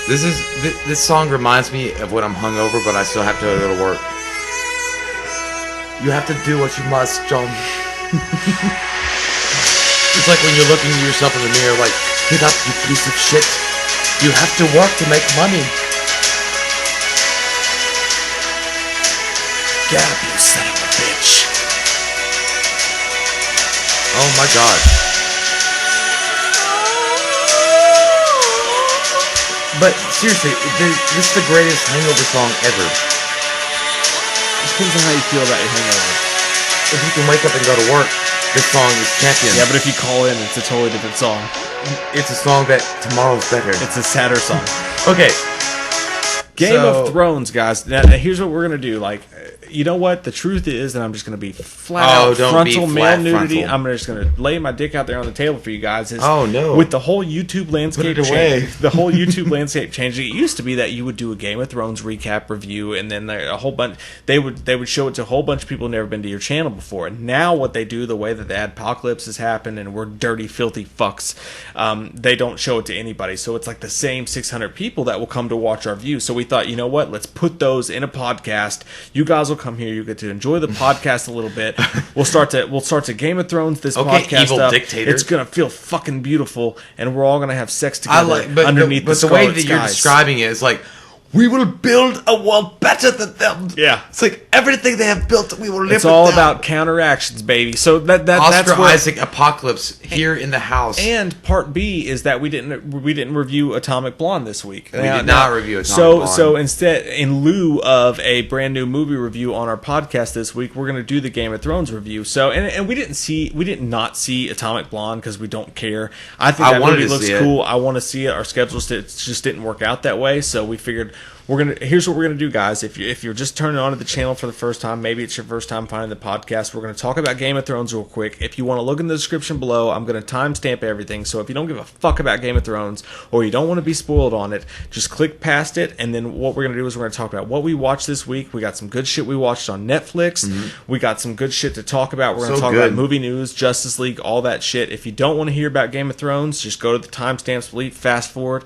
This song reminds me of when I'm hungover, but I still have to go to work. You have to do what you must, John. It's like when you're looking at yourself in the mirror, like, get up, you piece of shit. You have to work to make money. Get up, you son of a bitch. Oh my god. But seriously, this is the greatest hangover song ever. Depends on how you feel about your hangover. If you can wake up and go to work, this song is champion. Yeah, but if you call in, it's a totally different song. It's a song that tomorrow's better. It's a sadder song. Okay. Game of Thrones, guys. Now, here's what we're going to do. Like, you know what? The truth is that I'm just going to be flat out frontal male nudity. I'm just going to lay my dick out there on the table for you guys. No. With the whole YouTube landscape the whole YouTube landscape changing. It used to be that you would do a Game of Thrones recap review, and then a whole bunch they would show it to a whole bunch of people who've never been to your channel before. And now what they do, the way that the adpocalypse has happened and we're dirty, filthy fucks, they don't show it to anybody. So it's like the same 600 people that will come to watch our view. So we thought, you know what? Let's put those in a podcast. You guys will come here. You get to enjoy the podcast a little bit. We'll start to Game of Thrones this podcast evil up. Dictator. It's gonna feel fucking beautiful, and we're all gonna have sex together underneath the way that you're describing it is like, we will build a world better than them. Yeah. It's like everything they have built, we will live with them. It's all about counteractions, baby. So that's Oscar Isaac apocalypse here in the house. And part B is that we didn't review Atomic Blonde this week. We did not review Atomic Blonde. So instead, in lieu of a brand new movie review on our podcast this week, we're going to do the Game of Thrones review. So and we did not see Atomic Blonde because we don't care. I think that movie looks cool. I want to see it. Our schedules just didn't work out that way, so we figured. Here's what we're gonna do, guys. If you're just turning on to the channel for the first time, maybe it's your first time finding the podcast, we're gonna talk about Game of Thrones real quick. If you want to look in the description below, I'm gonna timestamp everything. So if you don't give a fuck about Game of Thrones or you don't want to be spoiled on it, just click past it. And then what we're gonna do is we're gonna talk about what we watched this week. We got some good shit we watched on Netflix. Mm-hmm. We got some good shit to talk about. We're gonna talk about movie news, Justice League, all that shit. If you don't want to hear about Game of Thrones, just go to the timestamps, fast forward.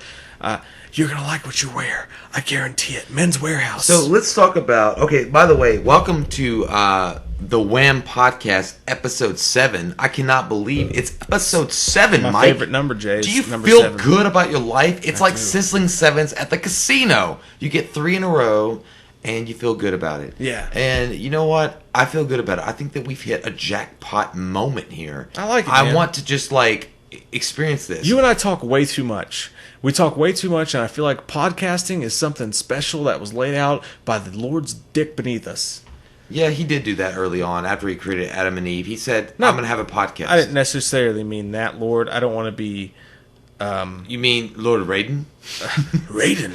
You're going to like what you wear. I guarantee it. Men's Warehouse. So let's talk about... Okay, by the way, welcome to the WWAM podcast, episode 7. I cannot believe it's episode 7, My Mike. favorite number, Jay. Do you feel good about your life? It's like sizzling sevens at the casino. You get 3 in a row, and you feel good about it. Yeah. And you know what? I feel good about it. I think that we've hit a jackpot moment here. I like it, I want to just, experience this. You and I talk way too much. We talk way too much, and I feel like podcasting is something special that was laid out by the Lord's dick beneath us. Yeah, he did do that early on after he created Adam and Eve. He said, I'm going to have a podcast. I didn't necessarily mean that, Lord. I don't want to be... you mean Lord Raiden? Raiden.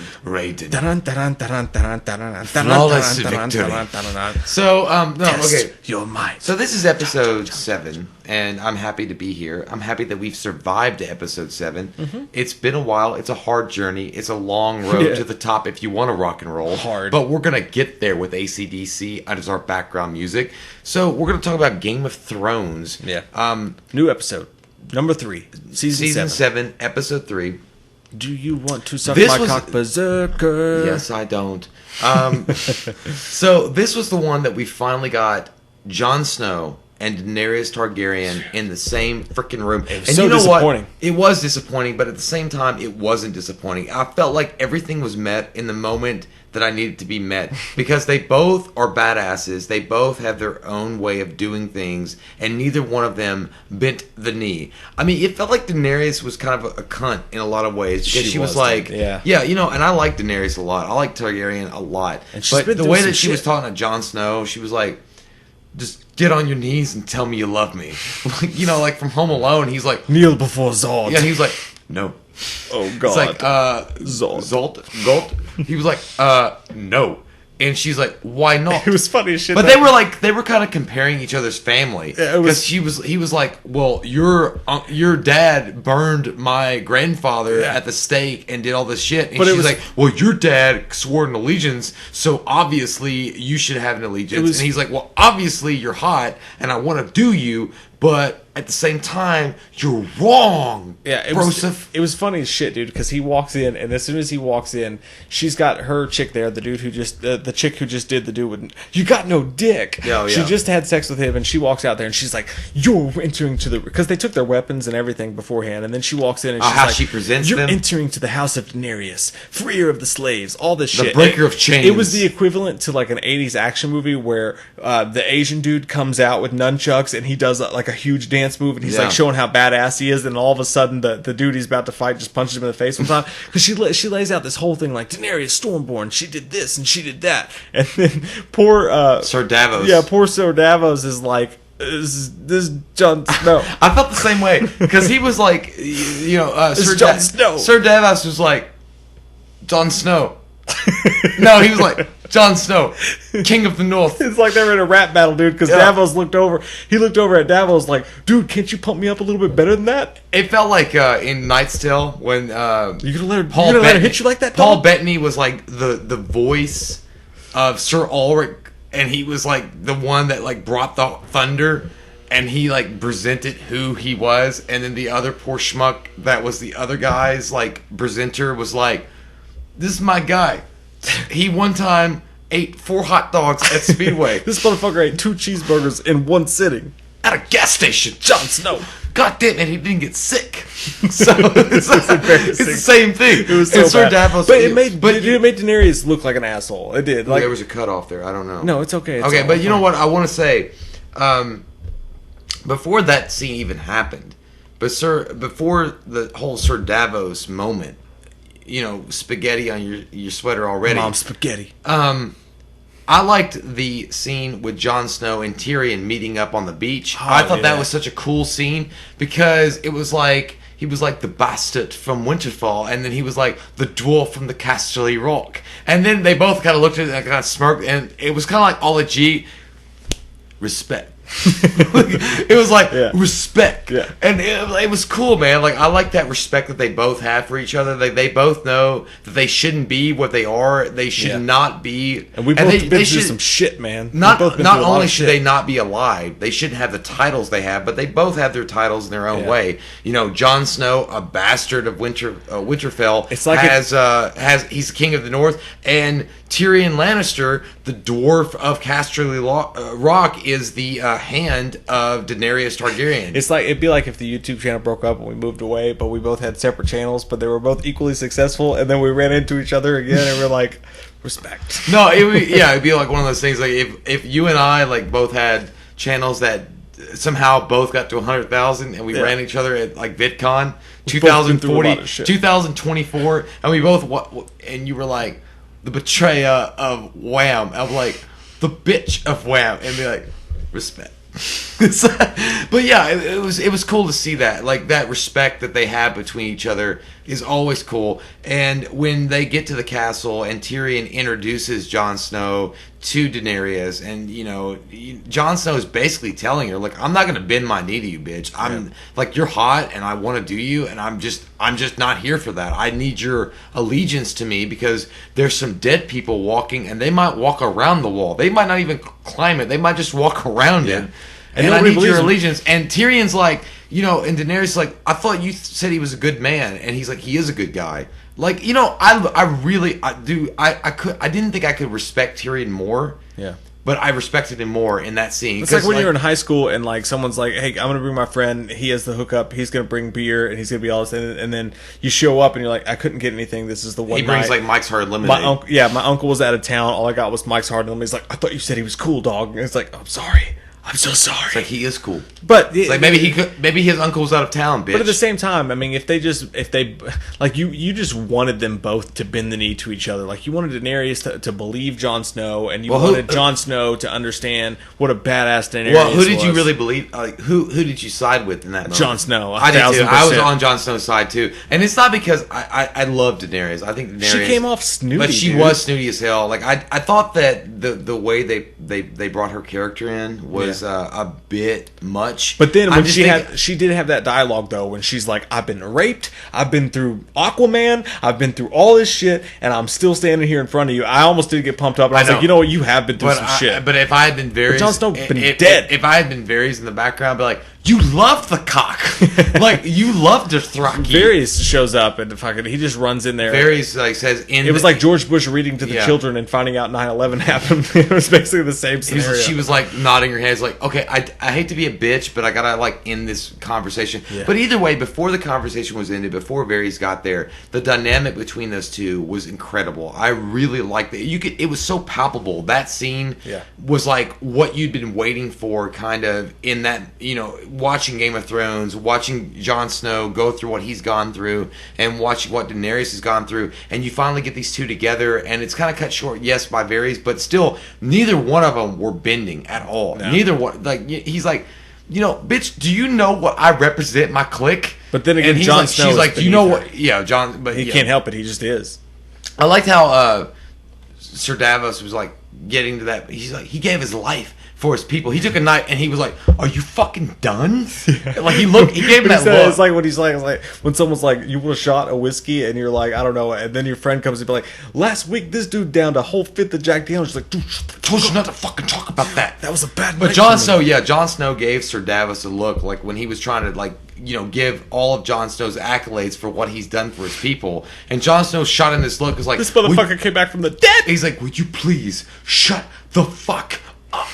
Flawless victory. So, okay. Your might. So this is episode 7, and I'm happy to be here. I'm happy that we've survived to episode 7. Mm-hmm. It's been a while. It's a hard journey. It's a long road to the top if you want to rock and roll. Hard. But we're going to get there with AC/DC as our background music. So we're going to talk about Game of Thrones. Yeah. New episode. Number 3. Season 7, episode 3. Do you want to suck my cock, berserker? Yes, I don't. So this was the one that we finally got Jon Snow and Daenerys Targaryen in the same freaking room. It was disappointing. It was disappointing, but at the same time, it wasn't disappointing. I felt like everything was met in the moment that I needed to be met, because they both are badasses. They both have their own way of doing things, and neither one of them bent the knee. I mean, it felt like Daenerys was kind of a cunt in a lot of ways, because she was like, yeah, you know, and I like Daenerys a lot. I like Targaryen a lot. But the way that she was talking to Jon Snow, she was like, just get on your knees and tell me you love me. Like, you know, like from Home Alone, he's like, kneel before Zod. Yeah, he's like, no. Oh, God. It's like, Zolt. He was like, no. And she's like, why not? It was funny as shit. But they were kind of comparing each other's family. Because he was like, well, your dad burned my grandfather at the stake and did all this shit. And she's like, well, your dad swore an allegiance, so obviously you should have an allegiance. And he's like, well, obviously you're hot and I want to do you, but at the same time, you're wrong. Yeah, it was funny as shit, dude. Because he walks in, and as soon as he walks in, she's got her chick there, the dude who just the chick who just did the dude with you got no dick. Oh, yeah. She just had sex with him, and she walks out there, and she's like, "You're entering to the," because they took their weapons and everything beforehand, and then she walks in and she's how like, she presents "You're them? entering to the house of Daenerys, freer of the slaves." All this The shit. breaker of chains. It was the equivalent to like an '80s action movie where the Asian dude comes out with nunchucks and he does like a huge dance move, and he's like showing how badass he is, and all of a sudden the dude he's about to fight just punches him in the face one time, because she lays out this whole thing like, Daenerys Stormborn, she did this and she did that, and then poor Sir Davos. Yeah, poor Sir Davos is like, this Jon Snow. I felt the same way, because he was like, Jon Snow. Sir Davos was like, Jon Snow. No, he was like, Jon Snow, King of the North. It's like they were in a rap battle, dude, because Davos looked over at Davos like, dude, can't you pump me up a little bit better than that? It felt like in Knight's Tale when you gonna let her hit you like that, Paul Bettany was like the voice of Sir Ulrich, and he was like the one that like brought the thunder, and he like presented who he was, and then the other poor schmuck that was the other guy's like presenter was like, this is my guy. He one time ate 4 hot dogs at Speedway. This motherfucker ate 2 cheeseburgers in one sitting. At a gas station. Jon Snow. God damn it, he didn't get sick. So it's the same thing. It was so bad. Davos, but it made Daenerys look like an asshole. It did. Like, there was a cutoff there. I don't know. No, it's okay. Okay, but you know what? I want to say, before that scene even happened, before the whole Sir Davos moment, spaghetti on your sweater already. Mom spaghetti. I liked the scene with Jon Snow and Tyrion meeting up on the beach. I thought that was such a cool scene, because it was like he was like the bastard from Winterfell, and then he was like the dwarf from the Casterly Rock, and then they both kind of looked at it and kind of smirked, and it was kind of like all G respect. It was like respect, and it was cool, man. Like, I like that respect that they both have for each other. They both know that they shouldn't be what they are. They should not be. And we both been through some shit, man. Not only should they not be alive, they shouldn't have the titles they have, but they both have their titles in their own way. Jon Snow, a bastard of Winterfell, it's like he's the king of the North, and Tyrion Lannister, the dwarf of Casterly Rock, is the hand of Daenerys Targaryen. It'd be like if the YouTube channel broke up and we moved away, but we both had separate channels, but they were both equally successful, and then we ran into each other again, and we're like, respect. No, it'd be like one of those things. Like if you and I like both had channels that somehow both got to 100,000, and we ran each other at like VidCon 2040, 2024, and we both and you were like the betrayer of WWAM. I'm like the bitch of WWAM, and be like, respect. But yeah, it was cool to see that, like, that respect that they have between each other is always cool. And when they get to the castle and Tyrion introduces Jon Snow to Daenerys, and Jon Snow is basically telling her, like, I'm not gonna bend my knee to you, bitch. I'm like, you're hot and I want to do you, and I'm just not here for that. I need your allegiance to me, because there's some dead people walking, and they might walk around the wall. They might not even climb it. They might just walk around it. And I need your allegiance. And Tyrion's like, and Daenerys like, I thought you said he was a good man, and he's like, he is a good guy. Like, I didn't think I could respect Tyrion more. Yeah. But I respected him more in that scene. It's like when you're in high school and like someone's like, "Hey, I'm gonna bring my friend. He has the hookup. He's gonna bring beer and he's gonna be all this." And then you show up and you're like, "I couldn't get anything. This is the one." He brings night. like Mike's Hard Lemonade. My uncle was out of town. All I got was Mike's Hard Lemonade. He's like, "I thought you said he was cool, dog." And it's like, "I'm sorry. I'm so sorry." It's like, he is cool, but it's like maybe his uncle's out of town, bitch. But at the same time, I mean, if they like you just wanted them both to bend the knee to each other. Like, you wanted Daenerys to believe Jon Snow, and you wanted Jon Snow to understand what a badass Daenerys was. Well, who did you really believe? Like, who did you side with in that moment? Jon Snow. I did too. I was on Jon Snow's side too, and it's not because I love Daenerys. I think Daenerys, she came off snooty, but she was snooty as hell. Like, I thought that the way they brought her character in was a bit much. But then when she did have that dialogue though, when she's like, I've been raped, I've been through Aquaman, I've been through all this shit, and I'm still standing here in front of you. I almost did get pumped up, and I was like, you know what, you have been through some shit. But if I had been Varys, Jon Snow been dead. If I had been Varys in the background, I'd be like, You loved the cock. Like, you loved Dothraki. Varys shows up and fucking he just runs in there. Varys like says it was like George Bush reading to the children and finding out 9/11 happened. It was basically the same scenario. She was like nodding her head, like, okay, I hate to be a bitch, but I gotta like end this conversation. But either way, before the conversation was ended, before Varys got there, the dynamic between those two was incredible. I really liked it. It was so palpable. That scene was like what you'd been waiting for, kind of in that, you know, watching Game of Thrones, watching Jon Snow go through what he's gone through, and watching what Daenerys has gone through, and you finally get these two together, and it's kind of cut short, yes, by Varys, but still, neither one of them were bending at all. No. Neither one, like, he's like, you know, bitch, do you know what I represent, my clique? But then again, Jon Snow, she's like, do you know what? Yeah, Jon, but he can't help it. He just is. I liked how Sir Davos was like getting to that. He's like, he gave his life for his people. He took a knife and he was like, "Are you fucking done?" Like he gave him that look. It's like when he's like, when someone's like, "You want a shot of whiskey?" and you're like, "I don't know," and then your friend comes and be like, "Last week this dude downed a whole fifth of Jack Daniels." She's like, "Dude, told you not to fucking talk about that. That was a bad." But Jon Snow gave Sir Davos a look like when he was trying to like, you know, give all of Jon Snow's accolades for what he's done for his people, and Jon Snow shot in this look is like, this motherfucker came back from the dead. He's like, "Would you please shut the fuck up?"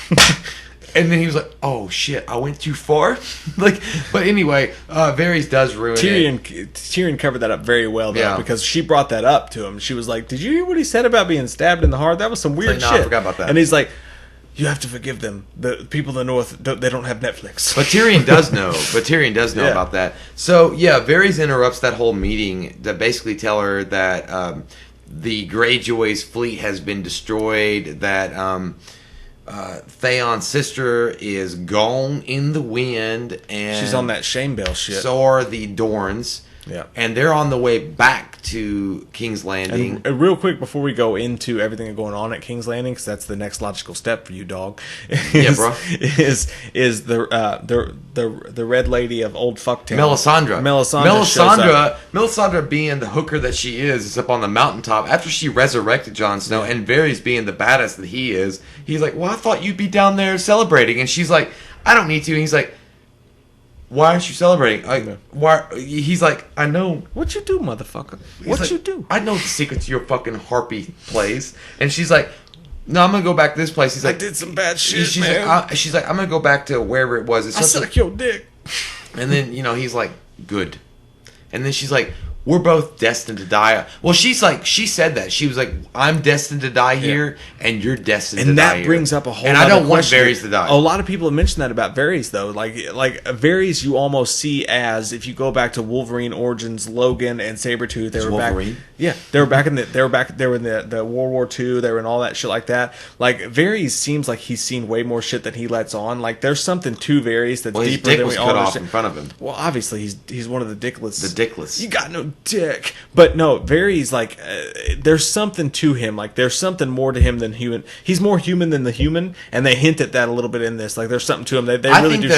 And then he was like, "Oh shit, I went too far." Like, but anyway, Varys does ruin it. Tyrion covered that up very well though, because she brought that up to him. She was like, "Did you hear what he said about being stabbed in the heart? That was some weird shit." I forgot about that. And he's like, "You have to forgive them. The people in the north, they don't have Netflix." But Tyrion does know. About that. So yeah, Varys interrupts that whole meeting to basically tell her that the Greyjoy's fleet has been destroyed. That Theon's sister is gone in the wind, and she's on that shame bell shit. So are the Dorns. Yeah, and they're on the way back to King's Landing. And real quick before we go into everything going on at King's Landing, because that's the next logical step for you, dog. Yeah, bro. Is the red lady of Old Fucktown, Melisandre being the hooker that she is up on the mountaintop after she resurrected Jon Snow, and Varys being the badass that he is. He's like, "Well, I thought you'd be down there celebrating," and she's like, "I don't need to." And he's like, "Why aren't you celebrating?" Why? He's like, "I know what you do, motherfucker. What you do? I know the secret to your fucking harpy plays." And she's like, "No, I'm gonna go back to this place." He's like, "I did some bad shit, she's man." She's like, "I'm gonna go back to wherever it was." I suck your dick. And then he's like, "Good." And then she's like, "We're both destined to die." Well, she said that. She was like, "I'm destined to die here, and you're destined to die here." And that brings up a whole. And I don't want Varys to die. A lot of people have mentioned that about Varys, though. Like Varys, you almost see as, if you go back to Wolverine origins, Logan and Sabretooth, they were Wolverine? Back. Yeah, they were back in the World War II. They were in all that shit like that. Like Varys seems like he's seen way more shit than he lets on. Like there's something to Varys that's deeper than we all cut off in front of him. Well, obviously he's one of the dickless. The dickless. You got no dick. But no, Varys, like, there's something to him. Like, there's something more to him than human. He's more human than the human, and they hint at that a little bit in this. Like, there's something to him. They really do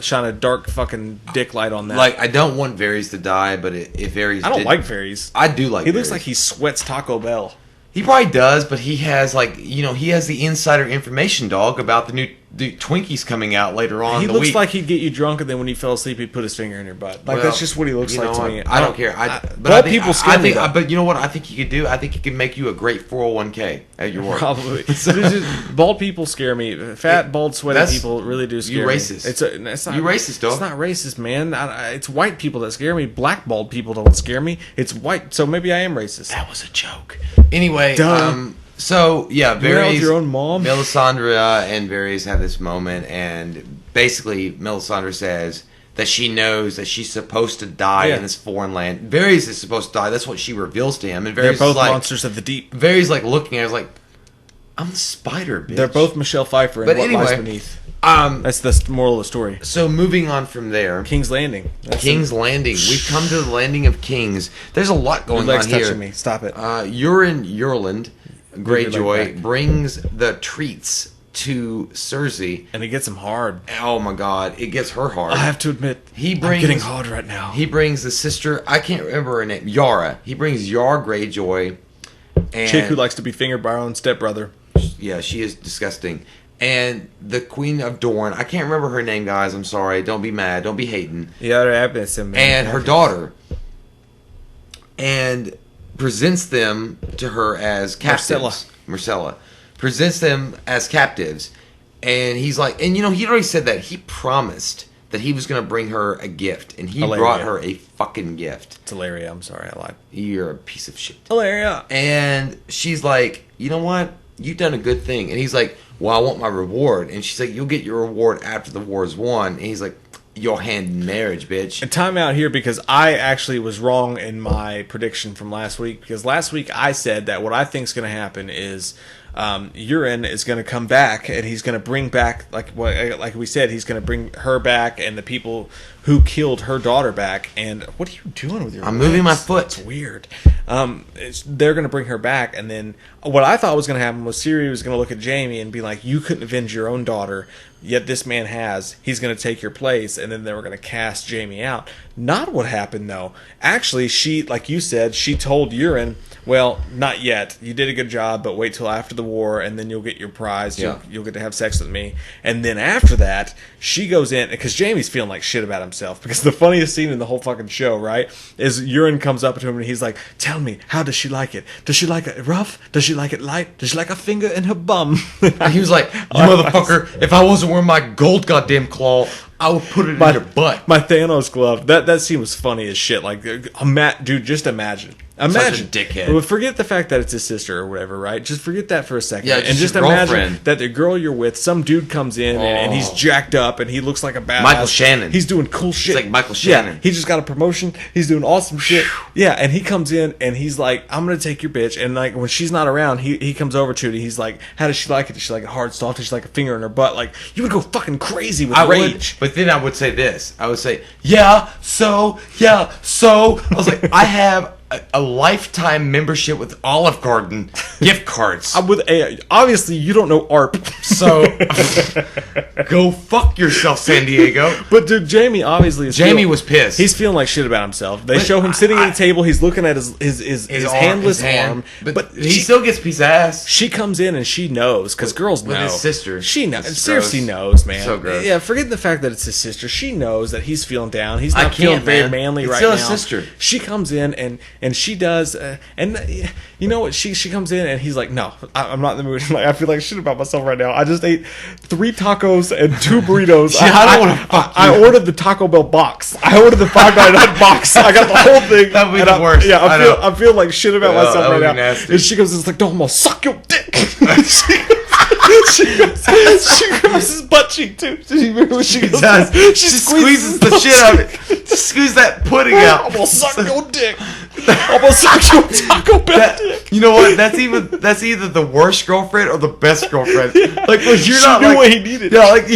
shine a dark fucking dick light on that. Like, I don't want Varys to die, but if Varys I don't like Varys. I do like Varys. He looks like he sweats Taco Bell. He probably does, but he has, like, he has the insider information, dog, about the new Twinkies coming out later on. He looks like he'd get you drunk, and then when he fell asleep, he'd put his finger in your butt. Like, that's just what he looks like to me. I don't care. People scare me. But you know what I think he could do? I think he could make you a great 401k at your work. Probably. Bald people scare me. Fat, bald, sweaty people really do scare me. You racist. It's not, you racist, dog. It's not racist, man. It's white people that scare me. Black bald people don't scare me. It's white, so maybe I am racist. That was a joke. Anyway, so yeah, Varys, your own mom. Melisandre and Varys have this moment, and basically Melisandre says that she knows that she's supposed to die in this foreign land. Varys is supposed to die. That's what she reveals to him. And Varys they're both like, monsters of the deep. Varys like looking at her like, "I'm the spider, bitch." They're both Michelle Pfeiffer in What Lies Beneath. That's the moral of the story. So moving on from there, King's Landing. King's Landing. We've come to the landing of kings. There's a lot going on here. Touching me. Stop it. Euron Greyjoy brings the treats to Cersei, and it gets him hard. Oh my god, it gets her hard. I have to admit, I'm getting hard right now. He brings the sister. I can't remember her name. Yara. He brings Yara Greyjoy, and chick who likes to be fingered by her own stepbrother. Yeah, she is disgusting. and the Queen of Dorne, I can't remember her name, guys. I'm sorry. Don't be mad. Don't be hating. And her daughter, and presents them to her as captives. Marcella presents them as captives, and he's like, and he'd already said that he promised that he was going to bring her a gift, and he brought her a fucking gift. It's Hilaria. I'm sorry, I lied. You're a piece of shit. Hilaria. And she's like, you know what? You've done a good thing. And he's like, well, I want my reward. And she's like, you'll get your reward after the war is won. And he's like, your hand in marriage, bitch. And time out here, because I actually was wrong in my prediction from last week. Because last week I said that what I think is going to happen is Euron is going to come back, and he's going to bring back, like we said, he's going to bring her back and the people who killed her daughter back. And what are you doing with your I'm moving my foot. It's weird. They're going to bring her back, and then what I thought was going to happen was Ciri was going to look at Jaime and be like, you couldn't avenge your own daughter, yet this man has. He's going to take your place, and then they were going to cast Jaime out. Not what happened, though. Actually, she, like you said, she told Euron, well, not yet. You did a good job, but wait till after the war, and then you'll get your prize. Yeah. You'll get to have sex with me. And then after that, she goes in, because Jaime's feeling like shit about himself. Because the funniest scene in the whole fucking show, right, is Euron comes up to him, and he's like, tell me, how does she like it? Does she like it rough? Does she like it light? Does she like a finger in her bum? And he was like, you motherfucker, if I wasn't wearing my gold goddamn claw, I would put it in your butt. My Thanos glove. That scene was funny as shit. Like, dude, just imagine. Imagine, such a dickhead. Well, forget the fact that it's his sister or whatever, right? Just forget that for a second. Yeah, and just imagine that the girl you're with, some dude comes in and he's jacked up and he looks like a badass. Michael Shannon. He's doing cool shit. He's like Michael Shannon. Yeah, he just got a promotion. He's doing awesome shit. Yeah, and he comes in and he's like, I'm gonna take your bitch. And like when she's not around, he comes over to it. He's like, how does she like it? Does she like it hard, soft? Does she like a finger in her butt? Like, you would go fucking crazy with rage. But then I would say this. I would say, so. I was like, I have a lifetime membership with Olive Garden gift cards. Obviously, you don't know ARP. So, go fuck yourself, San Diego. But dude, Jaime obviously was pissed. He's feeling like shit about himself. They show him sitting at a table. He's looking at his handless arm. But he still gets a piece of ass. She comes in and she knows, because girls know. With his sister. She knows. Seriously knows, man. So gross. Yeah, forget the fact that it's his sister. She knows that he's feeling down. He's not feeling very manly right now. It's still his sister. She comes in and she does, and you know what? She comes in and he's like, no, I'm not in the mood. Like, I feel like shit about myself right now. I just ate 3 tacos and 2 burritos. I ordered the Taco Bell box. I ordered the $5.99 box. I got the whole thing. That would be the worst. Yeah, I feel like shit about myself right now. Nasty. And she goes, it's like, no, I'm gonna suck your dick. she grabs his butt cheek too. She squeezes the shit out of it. Squeeze that pudding out. I'm gonna suck your dick. I'm gonna suck your Taco Bell dick. You know what? That's either the worst girlfriend or the best girlfriend. Yeah. Like when you're not knew like what he needed. Yeah, like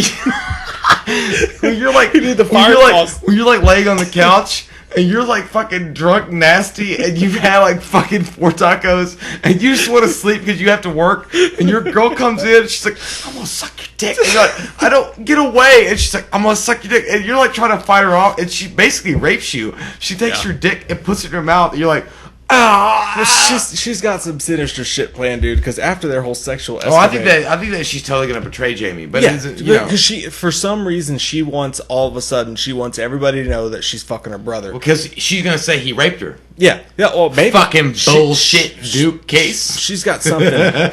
when you're like he needed the fire when you're like laying on the couch. And you're like fucking drunk, nasty, and you've had like fucking 4 tacos, and you just want to sleep because you have to work. And your girl comes in, and she's like, "I'm gonna suck your dick." And you're like, "I don't get away." And she's like, "I'm gonna suck your dick." And you're like trying to fight her off, and she basically rapes you. She takes your dick and puts it in her mouth, and you're like, "Ah." Well, she's got some sinister shit planned, dude. Because after their whole sexual escapade, I think that she's totally gonna betray Jaime. But yeah, because she, for some reason, she wants everybody to know that she's fucking her brother. Because she's gonna say he raped her. Yeah. Well, maybe fucking bullshit Duke case. She's got something.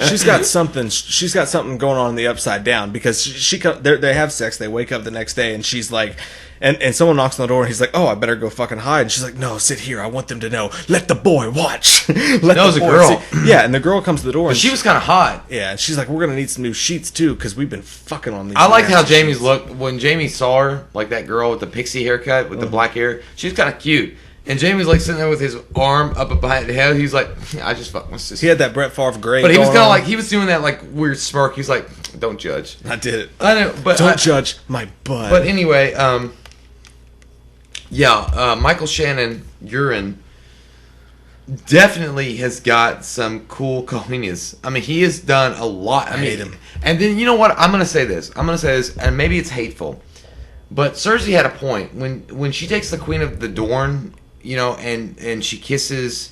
She's got something going on in the upside down, because they have sex. They wake up the next day, and she's like. And someone knocks on the door, and he's like, "Oh, I better go fucking hide." And she's like, "No, sit here. I want them to know. Let the boy watch." That was a girl. Yeah, and the girl comes to the door. But she was kind of hot. Yeah, and she's like, "We're gonna need some new sheets too, because we've been fucking on these." I like how Jamie's looked when Jaime saw her, like that girl with the pixie haircut with the black hair. She was kind of cute. And Jamie's like sitting there with his arm up behind his head. He's like, I just fucked my sister. He had that Brett Favre gray. But he was kind of like, he was doing that like weird smirk. He's like, don't judge. I did it. I know, but don't judge my butt. But anyway, Michael Shannon, Euron, definitely has got some cool cojones. I mean, he has done a lot. I hate him. And then, you know what? I'm going to say this, and maybe it's hateful. But Cersei had a point. When she takes the Queen of the Dorne, you know, and she kisses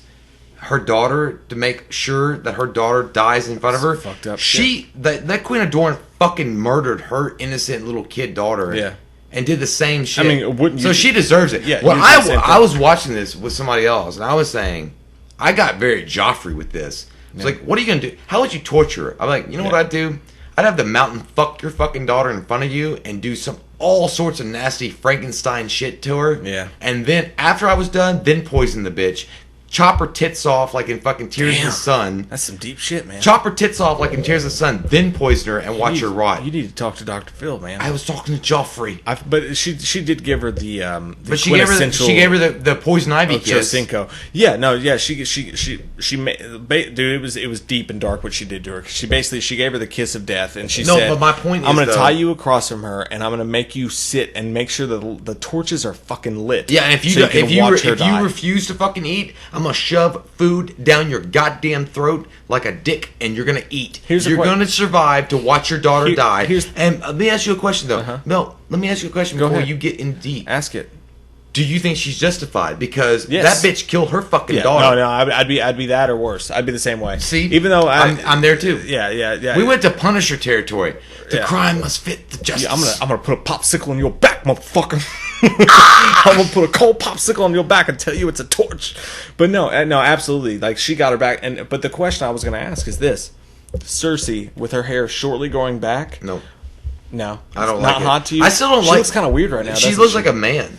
her daughter to make sure that her daughter dies in front of her. Fucked up. That Queen of Dorne fucking murdered her innocent little kid daughter. Yeah. And did the same shit. I mean, wouldn't you? So she deserves it. Yeah. Well, I was watching this with somebody else, and I was saying, I got very Joffrey with this. It's like, what are you gonna do? How would you torture her? I'm like, you know what I'd do? I'd have the mountain fuck your fucking daughter in front of you and do all sorts of nasty Frankenstein shit to her. Yeah. And then after I was done, then poison the bitch. Chop her tits off like in fucking Tears of the Sun. That's some deep shit, man. Chop her tits off like in Tears of the Sun, then poison her and watch her rot. You need to talk to Dr. Phil, man. I was talking to Joffrey. But she did give her the but she gave her the poison ivy kiss. Chosinko. Yeah, no, yeah, she made, dude, it was deep and dark what she did to her. She gave her the kiss of death, and she said, but my point is, I'm going to tie you across from her, and I'm going to make you sit and make sure that the torches are fucking lit. Yeah, and if you refuse to fucking eat, I'm gonna shove food down your goddamn throat like a dick, and you're gonna eat. You're gonna survive to watch your daughter die. And let me ask you a question, though. Mel, let me ask you a question before you get in deep. Ask it. Do you think she's justified? Because that bitch killed her fucking daughter. No, I'd be that or worse. I'd be the same way. See, even though I'm there too. Yeah. We went to Punisher territory. The crime must fit the justice. Yeah, I'm gonna put a popsicle in your back, motherfucker. I'm gonna put a cold popsicle on your back and tell you it's a torch. But no, absolutely. Like, she got her back. But the question I was gonna ask is this: Cersei with her hair shortly growing back. No, I don't like it. Not hot to you. I still don't like. She looks kind of weird right now. She looks like a man.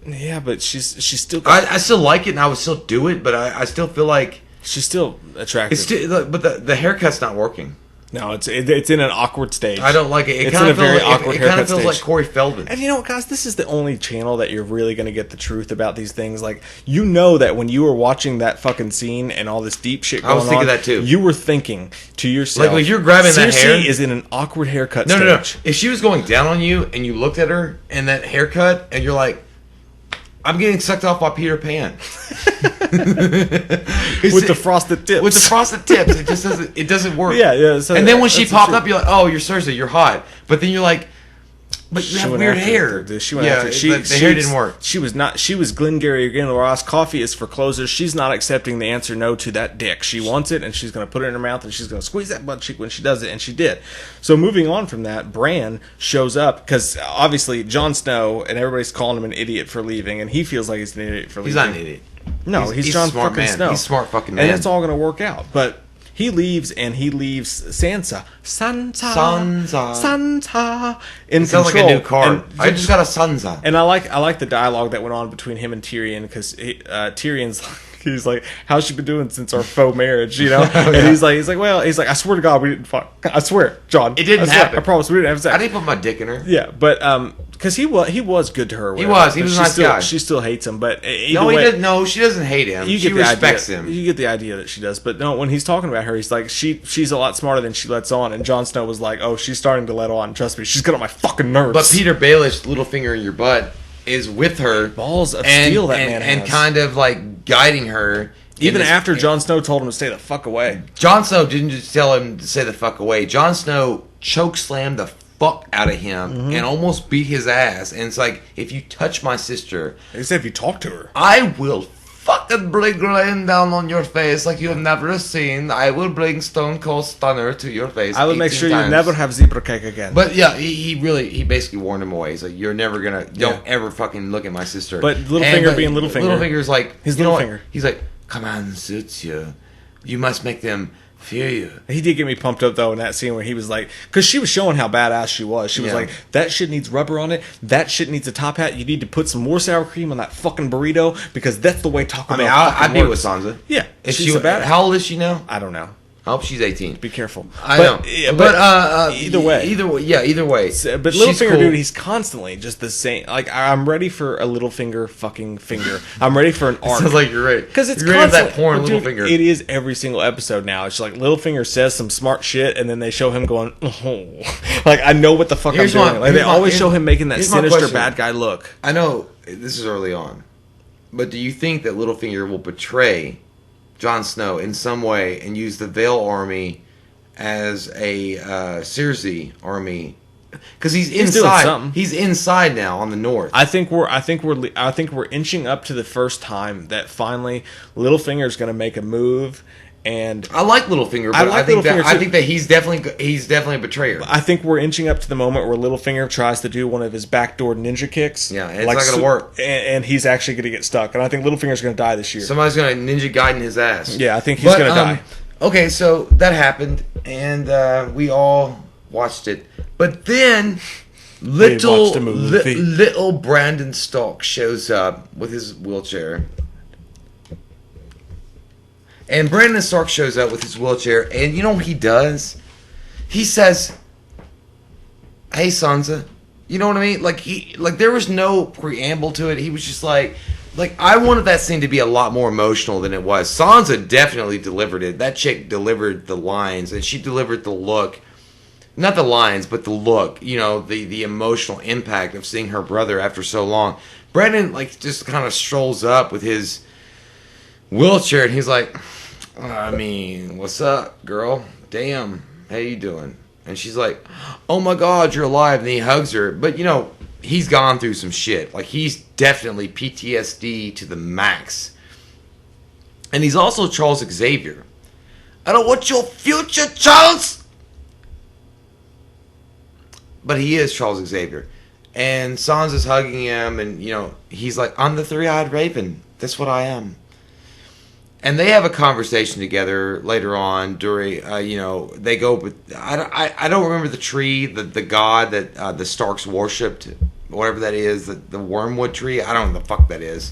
Yeah, but she's still. I still like it, and I would still do it, but I still feel like she's still attractive. But the haircut's not working. No, it's in an awkward stage. I don't like it. It kind of feels like Corey Feldman. And you know what, guys? This is the only channel that you're really going to get the truth about these things. Like, you know that when you were watching that fucking scene and all this deep shit going on, I was thinking that too. You were thinking to yourself, like, when you're grabbing that hair, Cersei is in an awkward haircut stage. No. If she was going down on you and you looked at her and that haircut and you're like, I'm getting sucked off by Peter Pan. With the frosted tips. With the frosted tips. It just doesn't work. Yeah. So and then when she popped up, you're like, oh, you're Cersei, you're hot. But then you're like, but you have weird hair. The hair didn't work. She was Glengarry again. Ross. Coffee is for closers. She's not accepting the answer no to that dick. She wants it, and she's going to put it in her mouth, and she's going to squeeze that butt cheek when she does it, and she did. So moving on from that, Bran shows up, because obviously Jon Snow, and everybody's calling him an idiot for leaving, and he feels like he's an idiot for leaving. He's not an idiot. No, he's Jon fucking Snow. He's smart fucking man. And it's all going to work out. But he leaves, and he leaves Sansa. In sounds control. like a new car. I just got a Sansa. And I like the dialogue that went on between him and Tyrion, because Tyrion's he's like, how's she been doing since our faux marriage, you know? And he's like, I swear to God, we didn't fuck. I swear, John. It didn't happen. I promise we didn't have sex. I didn't put my dick in her. Yeah, but because he was good to her. He was a nice guy. She still hates him, but she doesn't hate him. She respects him. You get the idea that she does, but no, when he's talking about her, he's like, she's a lot smarter than she lets on, and Jon Snow was like, oh, she's starting to let on. Trust me, she's got on my fucking nerves. But Peter Baelish, little finger in your butt, is with her, balls of steel that man has, and kind of like guiding her. Even after Jon Snow told him to stay the fuck away. Jon Snow didn't just tell him to stay the fuck away. Jon Snow chokeslammed the fuck out of him and almost beat his ass. And it's like, if you touch my sister, he said if you talk to her, I will fucking bring rain down on your face like you have never seen. I will bring Stone Cold Stunner to your face. I will make sure you never have zebra cake again. But yeah, he basically warned him away. He's like, you're never gonna, don't ever fucking look at my sister. But Littlefinger being Littlefinger. Littlefinger's like, his little finger. He's like, command suits you. You must make them fear you. He did get me pumped up, though, in that scene where he was like, because she was showing how badass she was. She was like, that shit needs rubber on it. That shit needs a top hat. You need to put some more sour cream on that fucking burrito, because that's the way Taco Bell I'd be with Sansa. Yeah. She's a badass. How old is she now? I don't know. I hope she's 18. Be careful. I know. But either way. Either way. But Littlefinger, cool. Dude, he's constantly just the same. Like, I'm ready for a Littlefinger fucking finger. I'm ready for an arc. Sounds like you're right. Because it's ready for that porn Littlefinger. It is every single episode now. It's like Littlefinger says some smart shit, and then they show him going, oh. Like, I know what the fuck I'm doing. Like, they always show him making that sinister bad guy look. I know this is early on, but do you think that Littlefinger will betray Jon Snow in some way and use the Vale army as a Cersei army because he's inside. He's inside now on the north. I think we're inching up to the first time that finally Littlefinger's going to make a move. And I like Littlefinger, but I think that he's definitely a betrayer. I think we're inching up to the moment where Littlefinger tries to do one of his backdoor ninja kicks. Yeah, and it's not going to work. And he's actually going to get stuck. And I think Littlefinger's going to die this year. Somebody's going to Ninja Gaiden his ass. Yeah, I think he's going to die. Okay, so that happened, and we all watched it. But then little Brandon Stark shows up with his wheelchair. And Brandon Stark shows up with his wheelchair, and you know what he does? He says, "Hey, Sansa," you know what I mean? Like there was no preamble to it. He was just like I wanted that scene to be a lot more emotional than it was. Sansa definitely delivered it. That chick delivered the lines, and she delivered the look. Not the lines, but the look. You know, the emotional impact of seeing her brother after so long. Brandon just kind of strolls up with his wheelchair, and he's like, I mean, what's up, girl? Damn, how you doing? And she's like, oh my God, you're alive. And he hugs her. But, you know, he's gone through some shit. Like, he's definitely PTSD to the max. And he's also Charles Xavier. I don't want your future, Charles! But he is Charles Xavier. And Sansa's hugging him, and, you know, he's like, I'm the three-eyed raven. That's what I am. And they have a conversation together later on during, you know, they go with, I don't remember the tree, the god that the Starks worshipped, whatever that is, the wormwood tree. I don't know what the fuck that is.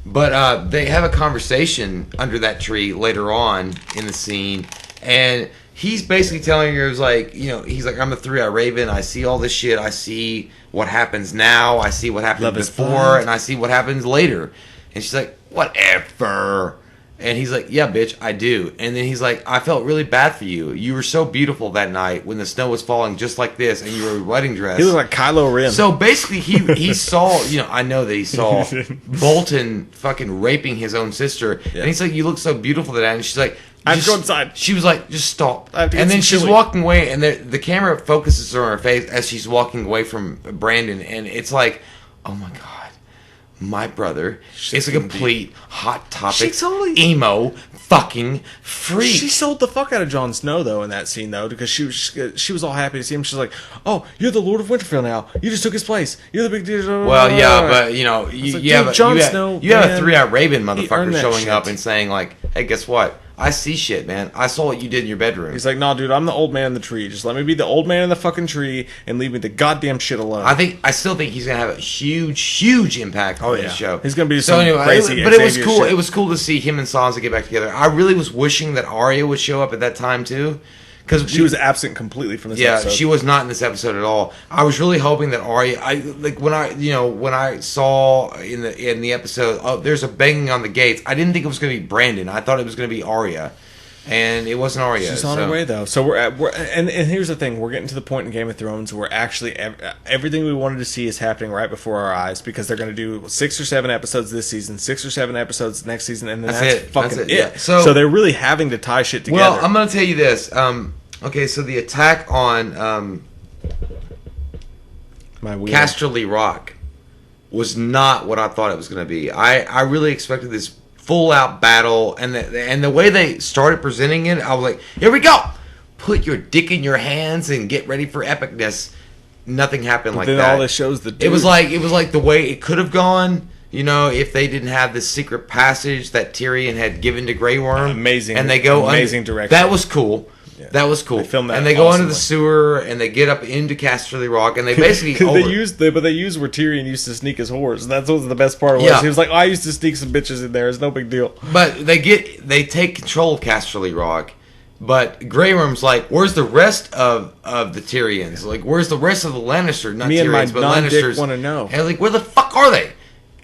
But they have a conversation under that tree later on in the scene. And he's basically telling her, you know, he's like, I'm the three-eyed raven. I see all this shit. I see what happens now. I see what happened before. And I see what happens later. And she's like, whatever. And he's like, yeah, bitch, I do. And then he's like, I felt really bad for you. You were so beautiful that night when the snow was falling just like this and you were in a wedding dress. He looked like Kylo Ren. So basically, he saw, you know, I know that he saw Bolton fucking raping his own sister. Yeah. And he's like, you look so beautiful that night. And she's like, I have to go inside. She was like, just stop. And then she's walking away, and the camera focuses on her face as she's walking away from Brandon. And it's like, oh my God. My brother is a complete hot topic emo fucking freak. She sold the fuck out of Jon Snow though in that scene though, because she was all happy to see him. She's like, "Oh, you're the Lord of Winterfell now. You just took his place. You're the big deal." Well, yeah, but you know, you have a three-eyed raven motherfucker showing up and saying like, "Hey, guess what? I see shit, man. I saw what you did in your bedroom." He's like, "No, dude, I'm the old man in the tree. Just let me be the old man in the fucking tree and leave me the goddamn shit alone." I still think he's gonna have a huge impact on the show. He's gonna be crazy. But it was cool. Shit. It was cool to see him and Sansa get back together. I really was wishing that Arya would show up at that time too, because she was absent completely from this episode. Yeah, she was not in this episode at all. I was really hoping that Arya. When I saw in the episode, oh, there's a banging on the gates. I didn't think it was going to be Brandon. I thought it was going to be Arya, and it wasn't Arya. She's on her way though. So and here's the thing: we're getting to the point in Game of Thrones where actually everything we wanted to see is happening right before our eyes, because they're going to do 6 or 7 episodes this season, 6 or 7 episodes next season, and then that's it. Yeah. So they're really having to tie shit together. Well, I'm going to tell you this. Okay, so the attack on Casterly Rock was not what I thought it was going to be. I really expected this full-out battle, and the way they started presenting it, I was like, here we go! Put your dick in your hands and get ready for epicness. Nothing happened like that. Then all this shows the dude. It was like the way it could have gone, you know, if they didn't have this secret passage that Tyrion had given to Grey Worm. Amazing. And they go amazing direction. That was cool. Yeah. That was cool. They filmed that and they go into the sewer, and they get up into Casterly Rock, and they basically they used where Tyrion used to sneak his horse. That's what the best part was. Yeah. He was like, I used to sneak some bitches in there. It's no big deal. But they take control of Casterly Rock. But Grey Worm's like, where's the rest of the Tyrions? Like, where's the rest of the Lannisters? Not Tyrions, but Lannisters. Want to know. And like, where the fuck are they?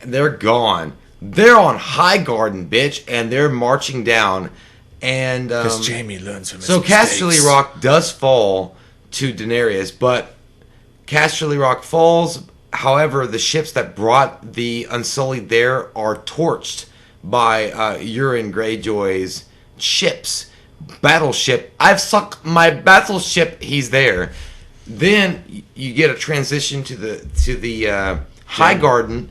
And they're gone. They're on High Garden, bitch, and they're marching down. And because Jaime learns from his mistakes. Casterly Rock does fall to Daenerys, but Casterly Rock falls. However, the ships that brought the Unsullied there are torched by Euron Greyjoy's ships. Battleship. I've sunk my battleship. He's there. then you get a transition to the High Garden.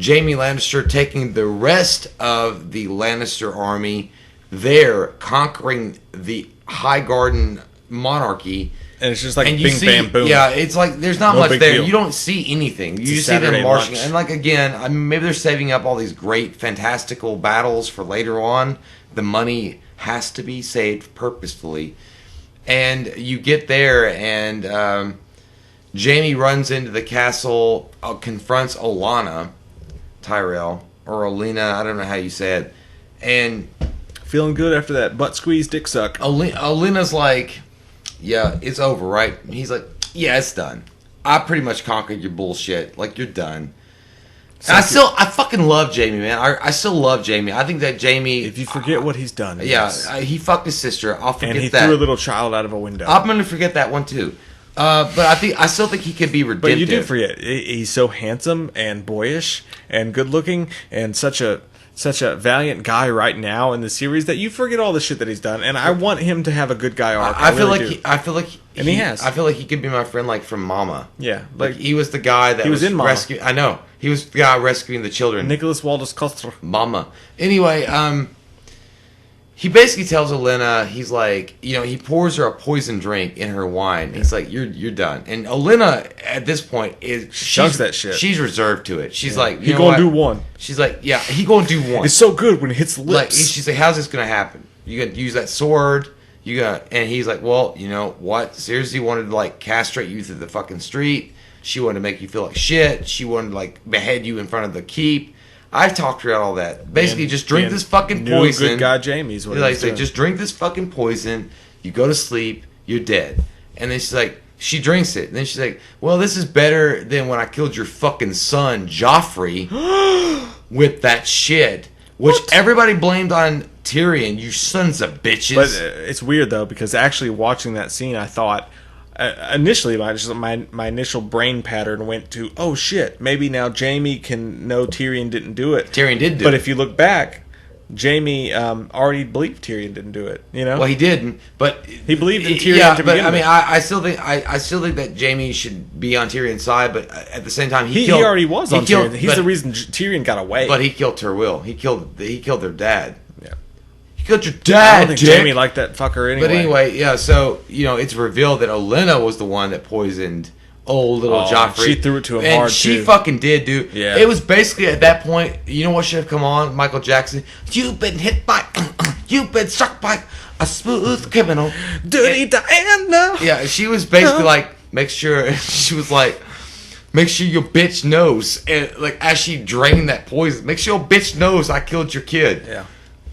Jaime Lannister taking the rest of the Lannister army there, conquering the High Garden monarchy. And it's just like bing, bam, boom. Yeah, it's like there's not much there. Deal. You don't see anything. You just see them marching. And like again, I mean, maybe they're saving up all these great, fantastical battles for later on. The money has to be saved purposefully. And you get there, and Jaime runs into the castle, confronts Olenna Tyrell, or Olenna, I don't know how you say it. And feeling good after that butt squeeze dick suck. Olenna's like, yeah, it's over, right? And he's like, yeah, it's done. I pretty much conquered your bullshit. Like, you're done. And I fucking love Jaime, man. I still love Jaime. I think that Jaime... If you forget what he's done. He fucked his sister. I'll forget that. And he threw a little child out of a window. I'm going to forget that one, too. But I still think he could be redemptive. But you do forget. He's so handsome and boyish and good looking and such a valiant guy right now in the series that you forget all the shit that he's done. And I want him to have a good guy arc. I feel like he has. I feel like he could be my friend, like from Mama. Yeah, like he was the guy that was in Mama. I know he was the guy rescuing the children. Nicholas Waldes Coster. Mama. Anyway, he basically tells Olenna, he's like, he pours her a poison drink in her wine. He's like, you're done. And Olenna at this point shucks that shit. She's reserved to it. She's like, he gonna do one. She's like, yeah, he gonna do one. It's so good when it hits the lips. Like, she's like, how's this gonna happen? You gotta use that sword. And he's like, well, you know what? Seriously wanted to like castrate you through the fucking street. She wanted to make you feel like shit. She wanted to like behead you in front of the keep. I've talked her out all that. Basically, just drink this fucking poison. Good guy Jaime's what he's like, just drink this fucking poison. You go to sleep. You're dead. And then she's like, she drinks it. And then she's like, well, this is better than when I killed your fucking son, Joffrey, with that shit. Which everybody blamed on Tyrion, you sons of bitches. But it's weird, though, because actually watching that scene, I thought... initially, my initial brain pattern went to, oh shit, maybe now Jaime can know Tyrion didn't do it. Tyrion did do it. But if you look back, Jaime already believed Tyrion didn't do it. You know? Well, he didn't, but he believed in Tyrion to begin with. I mean, I still think that Jaime should be on Tyrion's side, but at the same time, he already was on Tyrion. He's the reason Tyrion got away. But he killed Tyrell. He killed their dad. Yeah. You killed your dad, I don't think Jaime liked that fucker anyway. But anyway, yeah, so, it's revealed that Olenna was the one that poisoned old little Joffrey. She threw it to him and hard, she too. fucking did, dude. Yeah. It was basically, at that point, you know what should have come on? Michael Jackson. You've been hit by, you've been struck by a smooth criminal. Dirty Diana. Yeah, she was basically like, make sure your bitch knows. And, like, as she drained that poison, make sure your bitch knows I killed your kid. Yeah.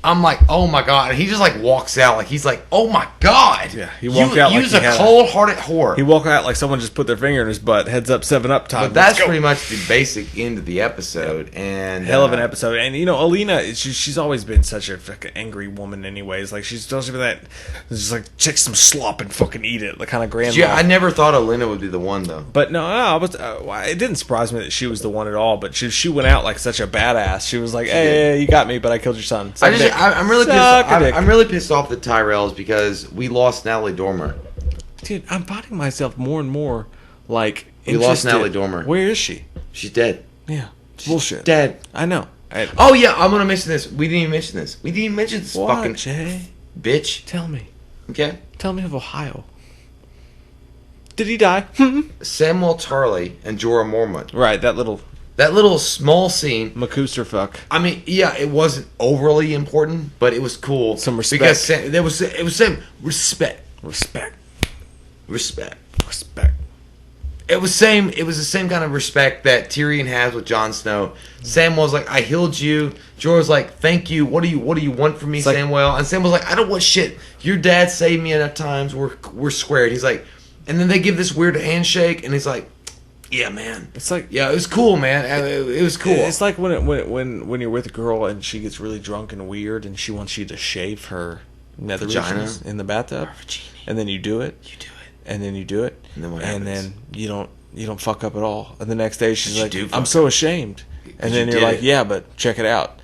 I'm like, oh my god. And he just like walks out like he's like, oh my god. Yeah, he walked out like he was a cold-hearted whore. He walked out like someone just put their finger in his butt. Heads up, 7-Up time. But that's pretty much the basic end of the episode. And hell of an episode. And Olenna, she's always been such a fucking angry woman. Anyways, like she's been that, just like check some slop and fucking eat it, like kind of grandma. Yeah, I never thought Olenna would be the one though. But no, I was. It didn't surprise me that she was the one at all. But she went out like such a badass. She was like, hey, you got me, but I killed your son. I'm really pissed. I'm really pissed off the Tyrells because we lost Natalie Dormer. Dude, I'm finding myself more and more like we lost Natalie Dormer. Where is she? She's dead. Yeah, bullshit. Dead. I know. Oh yeah, I'm gonna mention this. We didn't even mention this. We didn't even mention this fucking Jay? Bitch. Tell me. Okay. Tell me of Ohio. Did he die? Samuel Tarly and Jorah Mormont. Right, that little small scene. McCooster fuck. I mean, yeah, it wasn't overly important, but it was cool. Some respect. Because it was some respect. Respect. It was the same kind of respect that Tyrion has with Jon Snow. Samwell's like, I healed you. Jorah's like, thank you. What do you want from me, Samwell? And Samwell's like, I don't want shit. Your dad saved me enough times. We're squared. He's like, and then they give this weird handshake, and he's like, yeah, man. It's like, yeah, it was cool, man. It was cool. It's like when you're with a girl and she gets really drunk and weird, and she wants you to shave her nether regions in the bathtub, and then you do it. And then you do it, and then you don't fuck up at all. And the next day she's like, I'm so ashamed. And then you're like, yeah, but check it out.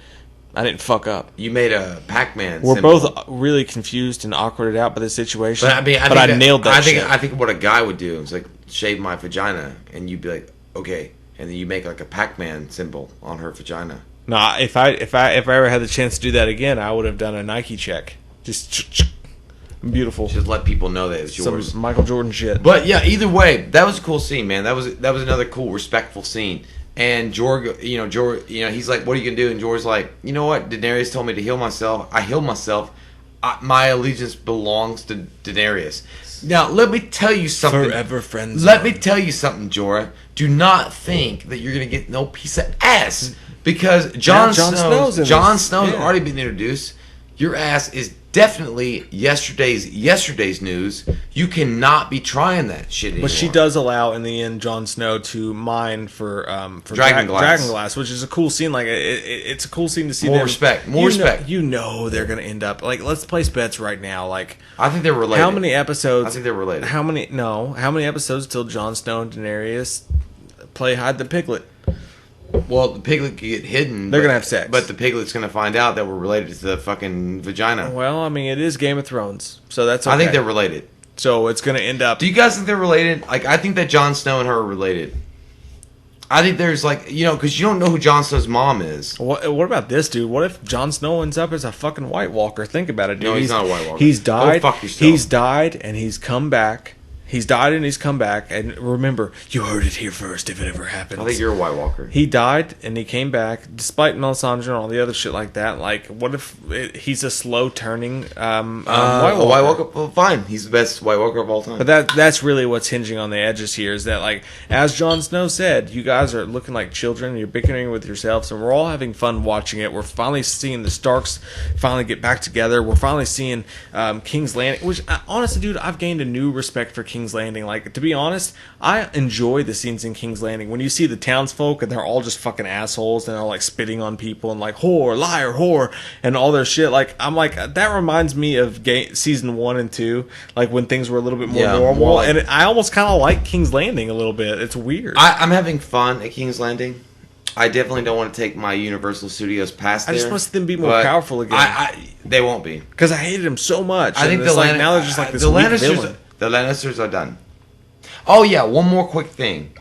I didn't fuck up. You made a Pac-Man We're symbol. both really confused and awkwarded out by the situation. But I nailed that shit. I think what a guy would do is like, shave my vagina," and you'd be like, "Okay," and then you make like a Pac-Man symbol on her vagina. Nah, if I ever had the chance to do that again, I would have done a Nike check. Just beautiful. Just let people know that it's yours. Some Michael Jordan shit. But yeah, either way, that was a cool scene, man. That was another cool, respectful scene. And Jorah, he's like, "What are you gonna do?" And Jorah's like, "You know what? Daenerys told me to heal myself. I healed myself. My allegiance belongs to Daenerys." Now, let me tell you something. Forever friends. Let me tell you something, Jorah. Do not think that you're gonna get no piece of ass because Jon Snow's already been introduced. Your ass is definitely yesterday's news. You cannot be trying that shit anymore. But she does allow in the end Jon Snow to mine for dragon glass, which is a cool scene. Like it's a cool scene to see. More respect. You know they're gonna end up like, let's place bets right now. Like, I think they're related. How many episodes? I think they're related. How many episodes till Jon Snow and Daenerys play hide the piglet? Well, the piglet could get hidden. They're going to have sex. But the piglet's going to find out that we're related to the fucking vagina. Well, I mean, it is Game of Thrones, so that's okay. I think they're related. So it's going to end up... Do you guys think they're related? Like, I think that Jon Snow and her are related. I think there's like, because you don't know who Jon Snow's mom is. What about this, dude? What if Jon Snow ends up as a fucking White Walker? Think about it, dude. No, he's not a White Walker. He's died. Go fuck yourself. He's died, and he's come back. He's died and he's come back. And remember, you heard it here first if it ever happens. I think you're a White Walker. He died and he came back, despite Melisandre and all the other shit like that. Like, what if he's a slow turning White Walker? A White Walker? Well, fine. He's the best White Walker of all time. But that's really what's hinging on the edges here, is that, like, as Jon Snow said, you guys are looking like children. You're bickering with yourselves, and we're all having fun watching it. We're finally seeing the Starks finally get back together. We're finally seeing King's Landing, which, honestly, dude, I've gained a new respect for King's Landing. Like, to be honest, I enjoy the scenes in King's Landing when you see the townsfolk and they're all just fucking assholes and they're like spitting on people and like whore, liar, whore, and all their shit. Like, I'm like, that reminds me of season 1 and 2, like when things were a little bit more normal. And I almost kind of like King's Landing a little bit. It's weird. I'm having fun at King's Landing. I definitely don't want to take my Universal Studios past there. I just want them to be more powerful again. They won't be, because I hated them so much. I think now they're just like this weak villain. The Lannisters are done. Oh yeah, one more quick thing.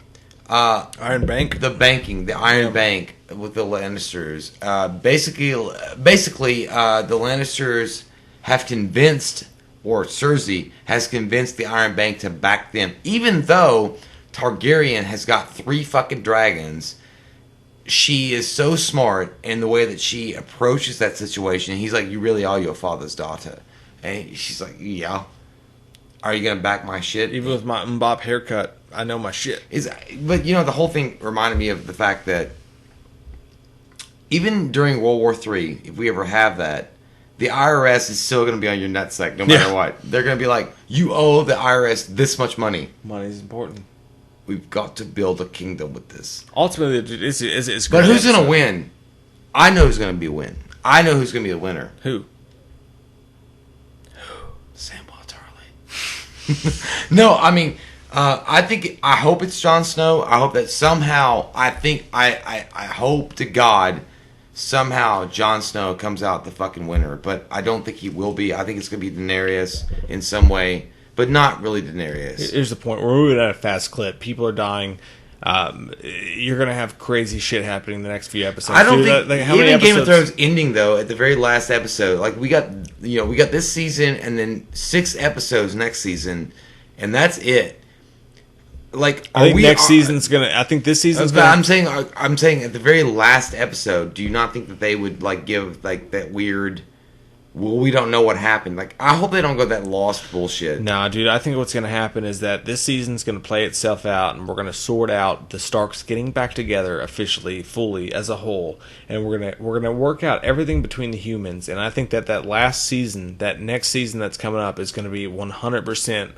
Iron Bank, the Iron Bank with the Lannisters. Basically, the Lannisters have convinced, or Cersei has convinced the Iron Bank to back them, even though Targaryen has got 3 fucking dragons. She is so smart in the way that she approaches that situation. He's like, "You really are your father's daughter," and she's like, "Yeah." Are you going to back my shit? Even with my mbop haircut, I know my shit. But, the whole thing reminded me of the fact that even during World War III, if we ever have that, the IRS is still going to be on your nutsack no matter what. They're going to be like, "You owe the IRS this much money." Money's important. We've got to build a kingdom with this. Ultimately, it's but who's going to win? I know who's going to be a win. I know who's going to be the winner. Who? No, I mean, I hope it's Jon Snow. I hope that somehow, I hope to God, somehow Jon Snow comes out the fucking winner. But I don't think he will be. I think it's going to be Daenerys in some way, but not really Daenerys. Here's the point. We're moving at a fast clip. People are dying. You're going to have crazy shit happening in the next few episodes. I don't think even Game of Thrones ending, though, at the very last episode, like we got this season and then 6 episodes next season, and that's it. Like, I think this season's gonna. I'm saying at the very last episode, do you not think that they would like give like that weird? Well, we don't know what happened. Like, I hope they don't go that lost bullshit. Nah, dude. I think what's going to happen is that this season's going to play itself out, and we're going to sort out the Starks getting back together officially, fully as a whole, and we're gonna work out everything between the humans. And I think that last season, that next season that's coming up, is going to be 100%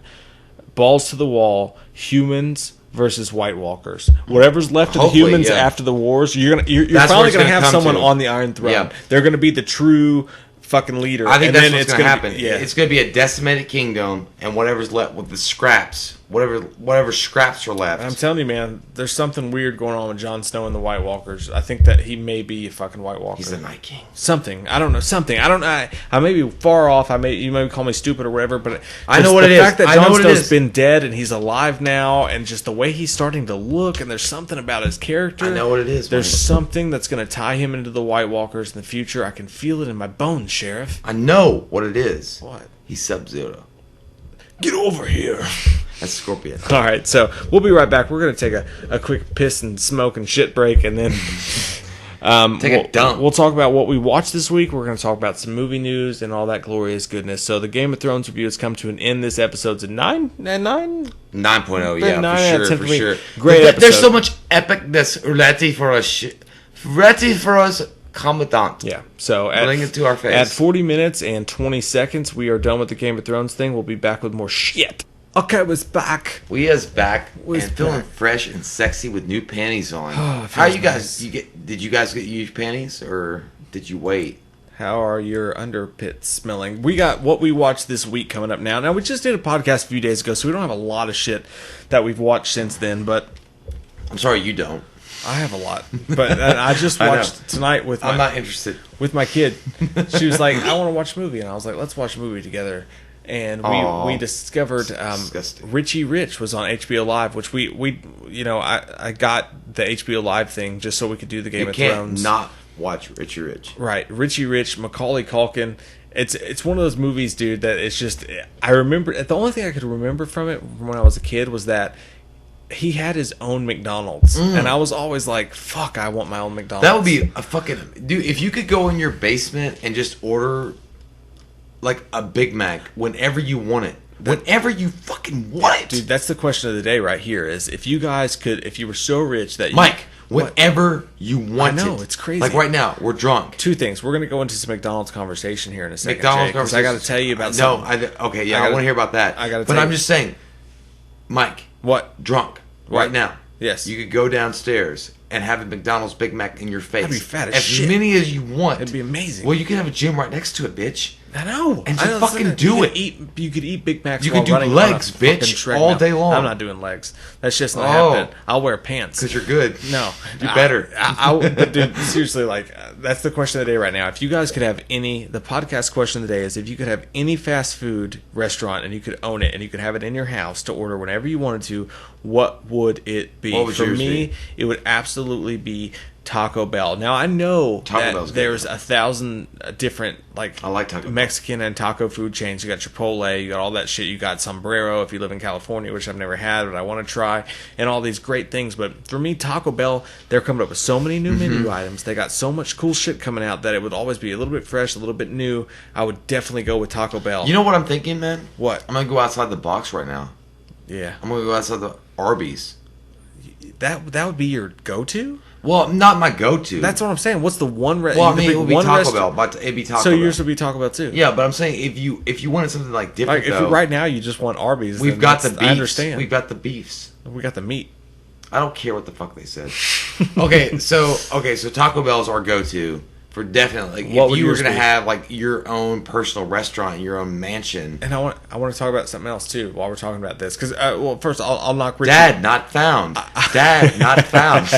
balls to the wall, humans versus White Walkers. Whatever's left of the humans after the wars, you're finally going to have someone on the Iron Throne. Yeah. They're going to be the true fucking leader. I think that's what's going to happen. It's going to be a decimated kingdom, and whatever's left with the scraps whatever scraps are left. I'm telling you, man, there's something weird going on with Jon Snow and the White Walkers. I think that he may be a fucking White Walker. He's the Night King. Something. I don't know. Something. I don't know. I may be far off. You may call me stupid or whatever, but I know what it is. The fact that Jon Snow's been dead and he's alive now, and just the way he's starting to look, and there's something about his character. I know what it is. There's something that's going to tie him into the White Walkers in the future. I can feel it in my bones, Sheriff. I know what it is. What? He's Sub-Zero. Get over here. That's Scorpion. All right, so we'll be right back. We're going to take a quick piss and smoke and shit break, and then take a dump. We'll talk about what we watched this week. We're going to talk about some movie news and all that glorious goodness. So the Game of Thrones review has come to an end. This episode's a 9? 9.0, yeah, for sure. Great episode. There's so much epicness ready for us. Commandant. Yeah. So bring it to our face. At 40 minutes and 20 seconds, we are done with the Game of Thrones thing. We'll be back with more shit. Okay, we're back. We is back and feeling fresh and sexy with new panties on. How are you guys? Nice. Did you guys get used panties or did you wait? How are your underpits smelling? We got what we watched this week coming up now. Now, we just did a podcast a few days ago, so we don't have a lot of shit that we've watched since then, but... I'm sorry, you don't. I have a lot, but I just watched tonight with I'm not interested. With my kid. She was like, I want to watch a movie, and I was like, let's watch a movie together. And we discovered Richie Rich was on HBO Live, which we I got the HBO Live thing just so we could do the Game of Thrones. You can't not watch Richie Rich. Right, Richie Rich, Macaulay Culkin. It's one of those movies, dude, that it's just, I remember, the only thing I could remember from it from when I was a kid was that he had his own McDonald's, and I was always like, fuck, I want my own McDonald's. That would be a fucking... Dude, if you could go in your basement and just order, like, a Big Mac whenever you want it. Whenever you fucking want it. Dude, that's the question of the day right here, is if you guys could... If you were so rich that you... Mike, whenever you want it. I know, it's crazy. Like, right now, we're drunk. Two things. We're going to go into some McDonald's conversation here in a second, because I got to tell you about something. I want to hear about that. But I'm just saying, Mike... What? Drunk. Right now. Yes. You could go downstairs and have a McDonald's Big Mac in your face. That'd be fat as shit. As many as you want. It'd be amazing. Well, you can have a gym right next to it, bitch. I know. And just fucking do it. You could eat Big Macs. You could do legs, bitch, all day long. I'm not doing legs. That's just not happening. I'll wear pants. Because you're good. No. Do better. But dude, seriously, like, that's the question of the day right now. If you guys could have the podcast question of the day is, if you could have any fast food restaurant and you could own it and you could have it in your house to order whenever you wanted to, what would it be? What would For yours me, be? It would absolutely be Taco Bell. Now, I know that there's 1,000 different, like, I like Taco Mexican and taco food chains. You got Chipotle, you got all that shit. You got Sombrero if you live in California, which I've never had, but I want to try, and all these great things. But for me, Taco Bell, they're coming up with so many new menu items. They got so much cool shit coming out that it would always be a little bit fresh, a little bit new. I would definitely go with Taco Bell. You know what I'm thinking, man? What? I'm going to go outside the box right now. Yeah. I'm going to go outside the Arby's. That would be your go-to? Well, not my go-to. That's what I'm saying. What's the one? Well, I mean, it would be Taco Bell, but it'd be Taco Bell. So yours would be Taco Bell too. Yeah, but I'm saying if you wanted something like different, if right now you just want Arby's, we've got the beefs. I understand. We've got the beefs. We got the meat. I don't care what the fuck they said. Okay, so Taco Bell is our go-to for definitely. Like, if you were gonna have like your own personal restaurant, your own mansion. And I want to talk about something else too while we're talking about this, because well, first I'll knock Richie. Dad not found. Dad not found.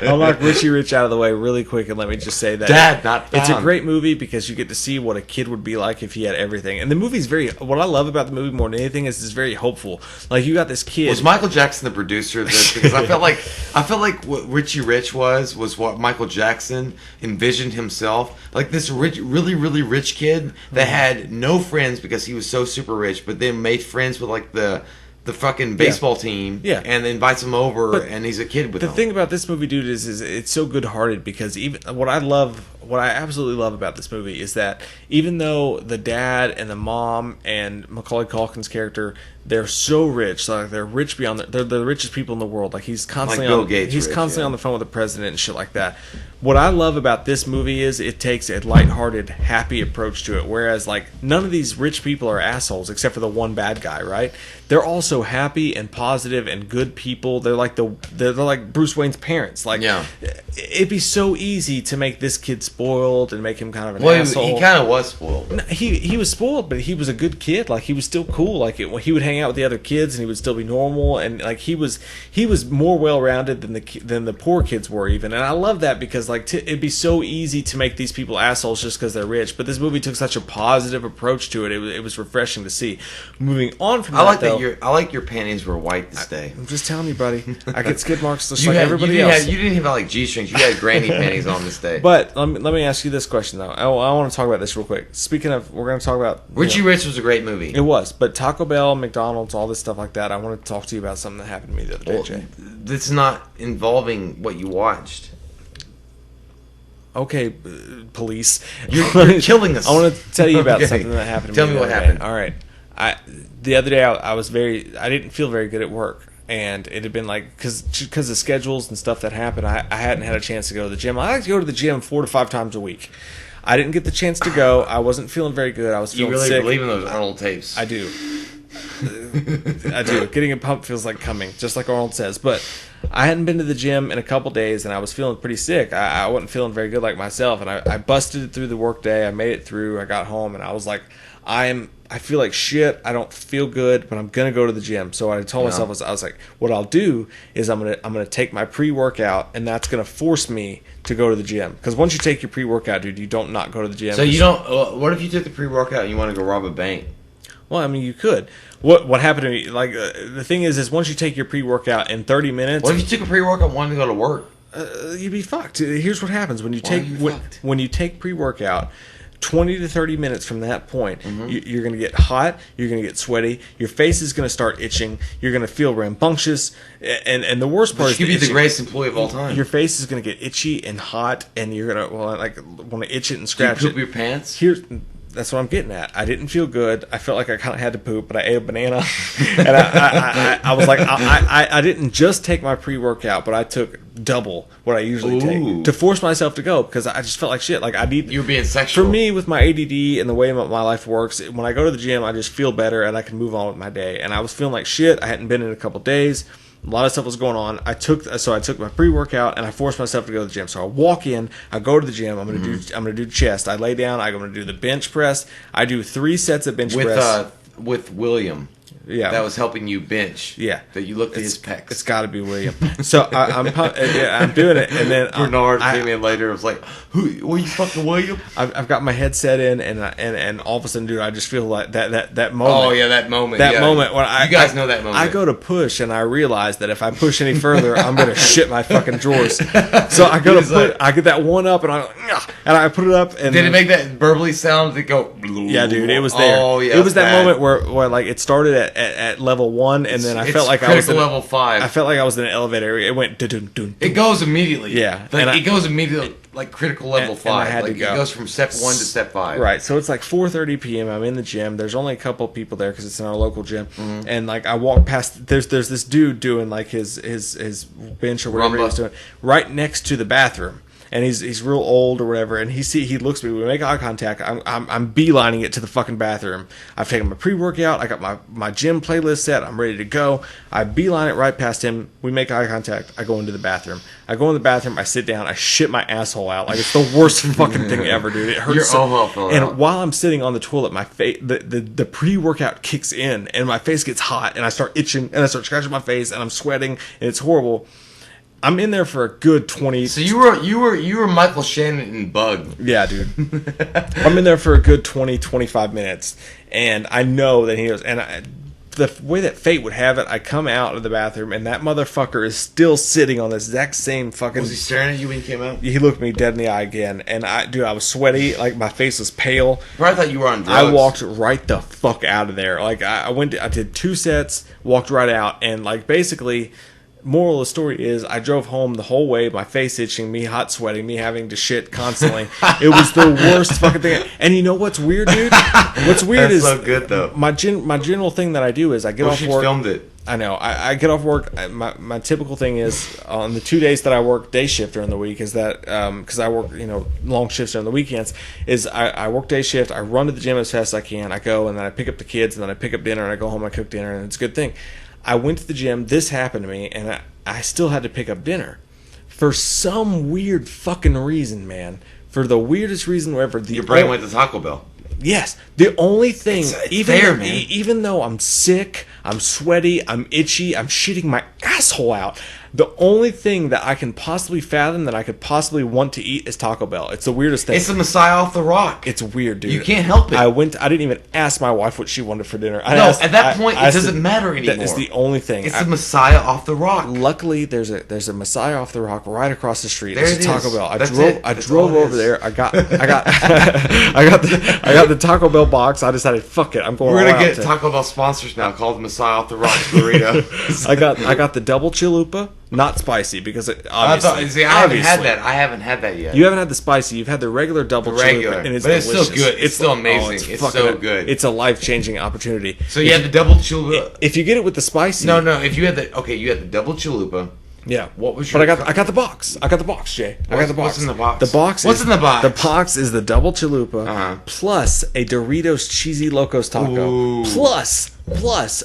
I'll knock Richie Rich out of the way really quick, and let me just say that Dad not found. It's a great movie because you get to see what a kid would be like if he had everything. And the movie's what I love about the movie more than anything is it's very hopeful. Like, you got this kid. Was Michael Jackson the producer of this? Because I felt like what Richie Rich was what Michael Jackson envisioned himself. Like this really rich kid that had no friends because he was so super rich, but then made friends with like the fucking baseball team, and invites him over, and he's a kid with them. The thing about this movie, dude, is it's so good-hearted, because even what I absolutely love about this movie is that even though the dad and the mom and Macaulay Culkin's character, they're so rich, like they're rich beyond they're the richest people in the world. Like he's constantly Bill Gates he's rich, constantly on the phone with the president and shit like that. What I love about this movie is it takes a lighthearted, happy approach to it. Whereas like none of these rich people are assholes except for the one bad guy, right? They're also happy and positive and good people. They're like they're like Bruce Wayne's parents. Like, it'd be so easy to make this kid's spoiled and make him kind of an well, asshole. He kind of was spoiled. No, he was spoiled, but he was a good kid. Like, he was still cool. Like, he would hang out with the other kids, and he would still be normal. And like, he was more well-rounded than the poor kids were even. And I love that because like it'd be so easy to make these people assholes just because they're rich. But this movie took such a positive approach to it. It was refreshing to see. Moving on from that, I like your panties were white this day. I'm just telling you, buddy. I get skid marks just like everybody else. You didn't have like G-strings. You had granny panties on this day. But let me ask you this question though. I want to talk about this real quick. Speaking of, we're going to talk about Richie Rich was a great movie. It was, but Taco Bell, McDonald's, all this stuff like that. I want to talk to you about something that happened to me the other day, Jay. That's not involving what you watched. Okay, police. You're killing us. I want to tell you about something that happened to me. Tell me what happened. All right. The other day I didn't feel very good at work. And it had been like, because of schedules and stuff that happened, I hadn't had a chance to go to the gym. I like to go to the gym 4 to 5 times a week. I didn't get the chance to go. I wasn't feeling very good. I was feeling sick. You really believe in those Arnold tapes? I do. I do. Getting a pump feels like coming, just like Arnold says. But I hadn't been to the gym in a couple days, and I was feeling pretty sick. I wasn't feeling very good like myself, and I busted it through the work day. I made it through. I got home, and I was like, I feel like shit. I don't feel good, but I'm gonna go to the gym. So I told myself, I was like, what I'll do is I'm gonna take my pre-workout, and that's gonna force me to go to the gym. Because once you take your pre-workout, dude, you don't not go to the gym. So you don't. What if you took the pre-workout and you want to go rob a bank? Well, I mean, you could. What happened to me? Like the thing is once you take your pre-workout in 30 minutes. What if you took a pre-workout and wanted to go to work? You'd be fucked. Here's what happens when you take pre-workout. 20 to 30 minutes from that point, you're going to get hot, you're going to get sweaty, your face is going to start itching, you're going to feel rambunctious, and the worst part is you could be the greatest employee of all time. Your face is going to get itchy and hot, and you're going to want to itch it and scratch it. Do you poop your pants? That's what I'm getting at. I didn't feel good. I felt like I kind of had to poop, but I ate a banana, and I was like, I didn't just take my pre-workout, but I took double what I usually take to force myself to go because I just felt like shit. Like you were being sexual. For me, with my ADD and the way my life works, when I go to the gym, I just feel better and I can move on with my day. And I was feeling like shit. I hadn't been in a couple days. A lot of stuff was going on. I took my pre-workout and I forced myself to go to the gym. So I walk in, I go to the gym. I'm gonna do chest. I lay down. I'm gonna do the bench press. I do 3 sets of bench press with William. Yeah, that was helping you bench. Yeah, that you looked at his pecs. It's got to be William. So I'm doing it, and then Bernard came in later. It was like, "Who? Were you fucking William?" I've got my headset in, and all of a sudden, dude, I just feel like that moment. Oh yeah, that moment. That moment when you guys know that moment. I go to push, and I realize that if I push any further, I'm gonna shit my fucking drawers. So I go to put, I get that one up, and I put it up. And did it make that burbly sound? That go? Yeah, dude, it was there. Oh yeah, it was that moment where like it started at level 1, and then I felt like I was in level 5. I felt like I was in an elevator. It went dun. It goes immediately. Yeah, it goes immediately like critical level 5. And I had to go. It goes from step 1 to step 5. Right. So it's like 4:30 p.m. I'm in the gym. There's only a couple people there because it's in our local gym. And like I walk past. There's this dude doing like his bench or whatever he was doing right next to the bathroom. And he's real old or whatever, and he looks at me. We make eye contact. I'm beelining it to the fucking bathroom. I've taken my pre-workout. I got my gym playlist set. I'm ready to go. I beeline it right past him. We make eye contact. I go into the bathroom. I go in the bathroom. I sit down. I shit my asshole out. Like it's the worst fucking thing ever, dude. It hurts. And while I'm sitting on the toilet, my face the pre-workout kicks in, and my face gets hot, and I start itching, and I start scratching my face, and I'm sweating, and it's horrible. I'm in there for a good 20. So you were Michael Shannon in Bug. Yeah, dude. I'm in there for a good 20-25 minutes, and I know that he was. And the way that fate would have it, I come out of the bathroom, and that motherfucker is still sitting on the exact same fucking. Was he staring at you when he came out? He looked me dead in the eye again, and I was sweaty, like my face was pale. I thought you were on drugs. I walked right the fuck out of there. Like I did 2 sets, walked right out, and like basically. Moral of the story is I drove home the whole way, my face itching, me hot sweating, me having to shit constantly. It was the worst fucking thing. And you know what's weird, dude? What's weird is so good though. My general thing that I do is I get off work. Filmed it. I know. I get off work. My typical thing is on the 2 days that I work day shift during the week is that because I work long shifts during the weekends is I work day shift. I run to the gym as fast as I can. I go and then I pick up the kids and then I pick up dinner and I go home and I cook dinner and it's a good thing. I went to the gym. This happened to me, and I still had to pick up dinner. For some weird fucking reason, man. for the weirdest reason ever. Your brain went to Taco Bell. Yes. The only thing, man. Even though I'm sick, I'm sweaty, I'm itchy, I'm shitting my asshole out, the only thing that I can possibly fathom that I could possibly want to eat is Taco Bell. It's the weirdest thing. It's the Messiah off the rock. It's weird, dude. You can't help it. I didn't even ask my wife what she wanted for dinner. At that point, it doesn't matter anymore. That is the only thing. It's the Messiah off the rock. Luckily, there's a Messiah off the rock right across the street. There's a Taco Bell. I That's drove over there. I got I got the Taco Bell box. I decided, fuck it, I'm going. We're gonna get Taco Bell sponsors now called Messiah off the rock burrito. I got the double chalupa, not spicy because obviously. I haven't had that. I haven't had that yet. You haven't had the spicy. You've had the regular double chalupa, and it's delicious. It's still good. It's still amazing. It's so good. It's a life-changing opportunity. So you had the double chalupa. If you get it with the spicy, no. If you had you had the double chalupa. Yeah. What was your? But I got the box. I got the box, Jay. I got the box. What's in the box? The box. What's in the box? The box is the double chalupa plus a Doritos Cheesy Locos taco plus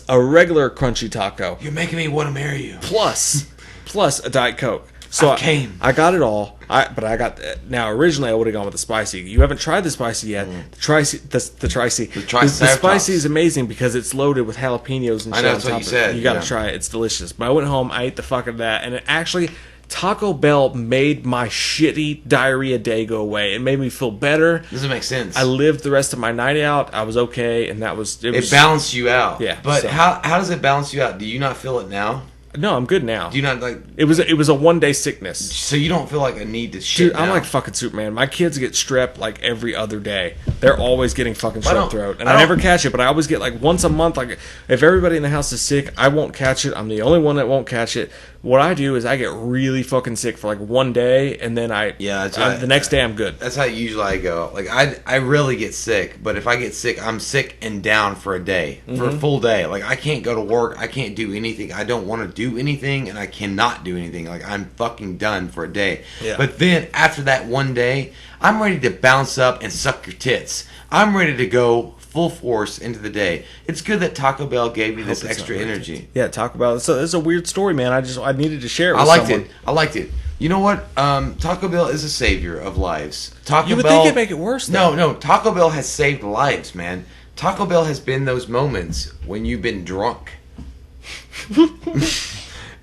a regular crunchy taco. You're making me want to marry you. Plus a Diet Coke. So I got it all. Now originally I would have gone with the spicy. You haven't tried the spicy yet. The spicy is amazing because it's loaded with jalapenos and shit. I know, that's what you said. You gotta try it. It's delicious. But I went home, I ate the fuck of that, and it actually Taco Bell made my shitty diarrhea day go away. It made me feel better. Doesn't make sense. I lived the rest of my night out. I was okay, and it balanced you out. Yeah. But how does it balance you out? Do you not feel it now? No, I'm good now. Do you not like? It was a 1 day sickness. So you don't feel like a need to shit. Dude, I'm like fucking Superman. My kids get strep like every other day. They're always getting fucking strep throat, and I never catch it. But I always get like once a month. Like if everybody in the house is sick, I won't catch it. I'm the only one that won't catch it. What I do is I get really fucking sick for like 1 day, and then the next day I'm good. That's how usually I go. Like I rarely get sick, but if I get sick, I'm sick and down for a day, for a full day. Like I can't go to work, I can't do anything. I don't want to do anything, and I cannot do anything. Like I'm fucking done for a day. Yeah. But then after that 1 day, I'm ready to bounce up and suck your tits. I'm ready to go full force into the day. It's good that Taco Bell gave me this extra energy. Yeah, Taco Bell. So it's a weird story, man. I needed to share it with someone. I liked it. You know what? Taco Bell is a savior of lives. You would think it'd make it worse, though. No. Taco Bell has saved lives, man. Taco Bell has been those moments when you've been drunk.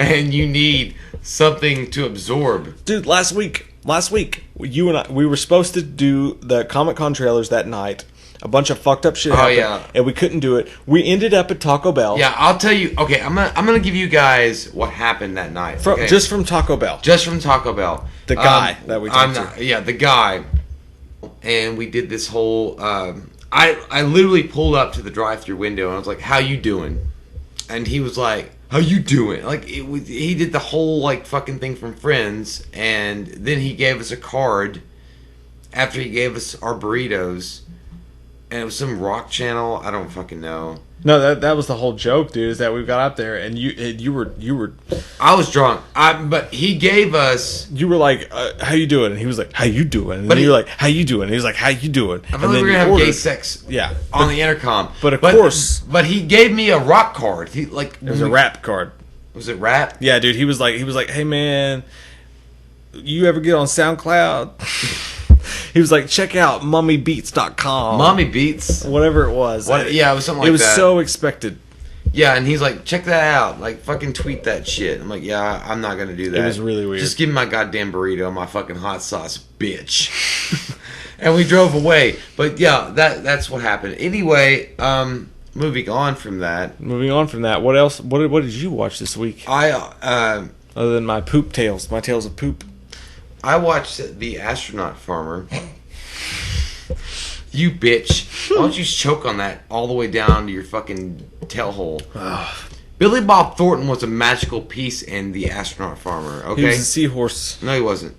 And you need something to absorb. Dude, last week, you and I, we were supposed to do the Comic-Con trailers that night. A bunch of fucked up shit happened, and we couldn't do it. We ended up at Taco Bell. Yeah, I'll tell you. Okay, I'm gonna give you guys what happened that night. Just from Taco Bell. Just from Taco Bell. The guy that we talked to. Yeah, the guy. And we did this whole. I literally pulled up to the drive-thru window and I was like, "How you doing?" And he was like, "How you doing?" Like he did the whole like fucking thing from Friends, and then he gave us a card after he gave us our burritos. And it was some rock channel. I don't fucking know. No, that was the whole joke, dude. Is that we got up there and you were. I was drunk. But he gave us. You were like, "How you doing?" And he was like, "How you doing?" And then you were like, "How you doing?" And he was like, "How you doing?" I thought we were gonna have gay sex. Yeah, on the intercom. But of course, but he gave me a rock card. It was a rap card. Was it rap? Yeah, dude. He was like, "Hey man, you ever get on SoundCloud?" He was like, check out mummybeats.com. Mommy Beats? Whatever it was. Yeah, it was something like that. It was so expected. Yeah, and he's like, check that out. Like, fucking tweet that shit. I'm like, yeah, I'm not going to do that. It was really weird. Just give me my goddamn burrito, my fucking hot sauce, bitch. And we drove away. But yeah, that's what happened. Anyway, moving on from that. What else? What did you watch this week? Other than my tales of poop. I watched The Astronaut Farmer. You bitch. Why don't you choke on that all the way down to your fucking tail hole? Billy Bob Thornton was a magical piece in The Astronaut Farmer, okay? He was a seahorse. No, he wasn't.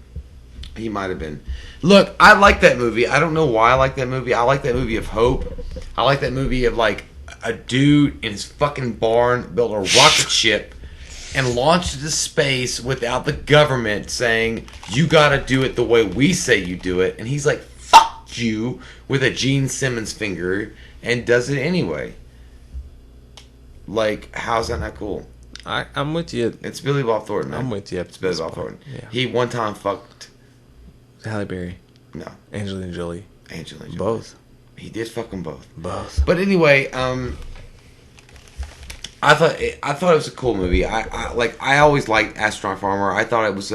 He might have been. Look, I like that movie. I don't know why I like that movie. I like that movie of hope. I like that movie of, like, a dude in his fucking barn built a rocket ship and launched into space without the government saying, you gotta do it the way we say you do it. And he's like, fuck you, with a Gene Simmons finger, and does it anyway. Like, how's that not cool? I'm with you. It's Billy Bob Thornton, man. I'm with you. It's Billy Bob Thornton. Yeah. He one time fucked Halle Berry. No. Angelina Jolie. Angelina Jolie. Both. He did fuck them both. Both. But anyway, I thought it was a cool movie. I always liked Astronaut Farmer. I thought it was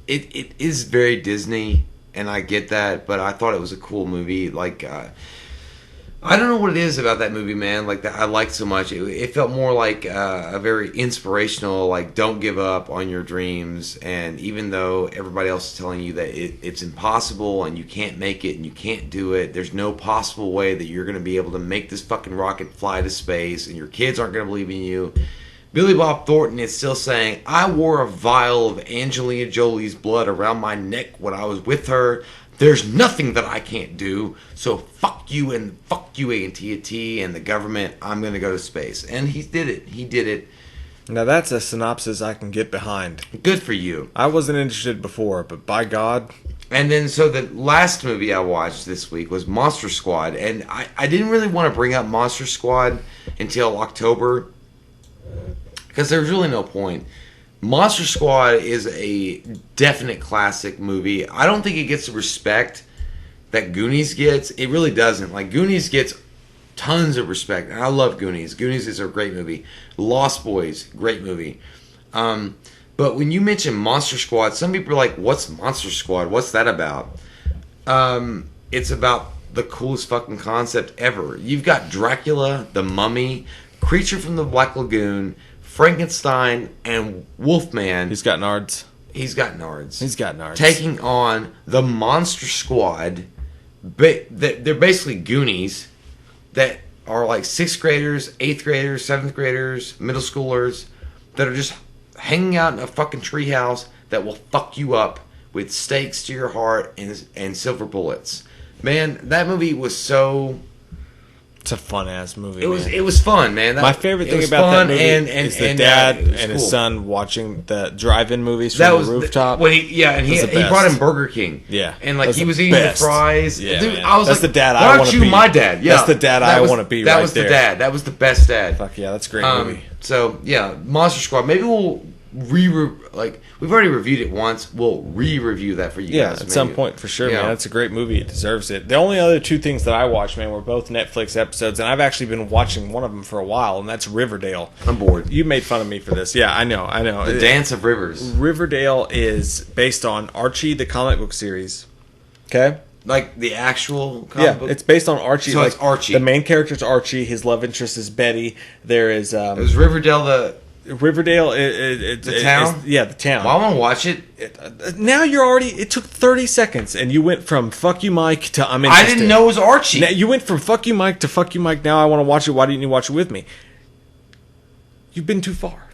it is very Disney, and I get that, but I thought it was a cool movie. Like I don't know what it is about that movie, man. Like that I liked so much. It felt more like a very inspirational. Like, don't give up on your dreams, and even though everybody else is telling you that it's impossible and you can't make it and you can't do it, there's no possible way that you're going to be able to make this fucking rocket fly to space, and your kids aren't going to believe in you. Billy Bob Thornton is still saying, I wore a vial of Angelina Jolie's blood around my neck when I was with her. There's nothing that I can't do, so fuck you and fuck you AT&T and the government. I'm going to go to space. And he did it. He did it. Now that's a synopsis I can get behind. Good for you. I wasn't interested before, but by God. And then, so the last movie I watched this week was Monster Squad. And I didn't really want to bring up Monster Squad until October, because there's really no point. Monster Squad is a definite classic movie. I don't think it gets the respect that Goonies gets. It really doesn't. Like, Goonies gets tons of respect. And I love Goonies. Goonies is a great movie. Lost Boys, great movie. But when you mention Monster Squad, some people are like, what's Monster Squad? What's that about? It's about the coolest fucking concept ever. You've got Dracula, the Mummy, Creature from the Black Lagoon, Frankenstein, and Wolfman. He's got nards. He's got nards. Taking on the Monster Squad. They're basically Goonies that are like 6th graders, 8th graders, 7th graders, middle schoolers that are just hanging out in a fucking treehouse that will fuck you up with stakes to your heart and silver bullets. Man, that movie was so... It's a fun ass movie. It was fun, man. My favorite thing about that movie is the dad and his son watching the drive-in movies from the rooftop. He brought him Burger King. Yeah, and like he was eating the fries. Yeah, dude, man. I was that's like, the dad I want to be. My dad. Yeah, that's the dad I want to be. That was the dad. That was the best dad. Fuck yeah, that's a great movie. So yeah, Monster Squad. Maybe we'll we've already reviewed it once. We'll re-review that for you guys. At some point for sure, man. That's a great movie. It deserves it. The only other two things that I watched, man, were both Netflix episodes, and I've actually been watching one of them for a while, and that's Riverdale. I'm bored. You made fun of me for this. Yeah, I know. The Dance of Rivers. Riverdale is based on Archie, the comic book series. Okay? Like the actual comic book? It's based on Archie. So it's Archie. The main character is Archie. His love interest is Betty. There is... Is Riverdale Riverdale, the town? The town. Well, I want to watch it. Now you're already... It took 30 seconds, and you went from fuck you, Mike, to I'm interested. I didn't know it was Archie. Now, you went from fuck you, Mike, to fuck you, Mike. Now I want to watch it. Why didn't you watch it with me? You've been too far.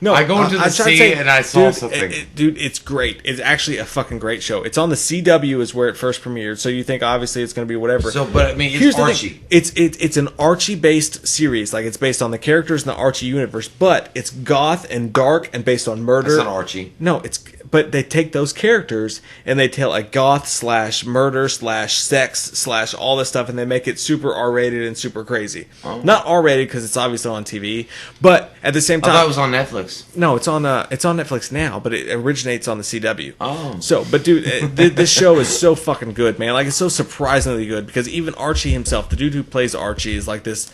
No, I go into the sea and I saw something. Dude, it's great. It's actually a fucking great show. It's on the CW is where it first premiered, so you think obviously it's going to be whatever. So, but I mean, it's Archie. It's an Archie-based series. Like, it's based on the characters in the Archie universe, but it's goth and dark and based on murder. That's not Archie. No, but they take those characters and they tell a goth / murder / sex / all this stuff, and they make it super R-rated and super crazy. Oh. Not R-rated because it's obviously on TV, but at the same time, I thought it was on Netflix. No, it's on Netflix now, but it originates on the CW. Oh, so but dude, this show is so fucking good, man. Like, it's so surprisingly good because even Archie himself, the dude who plays Archie, is like this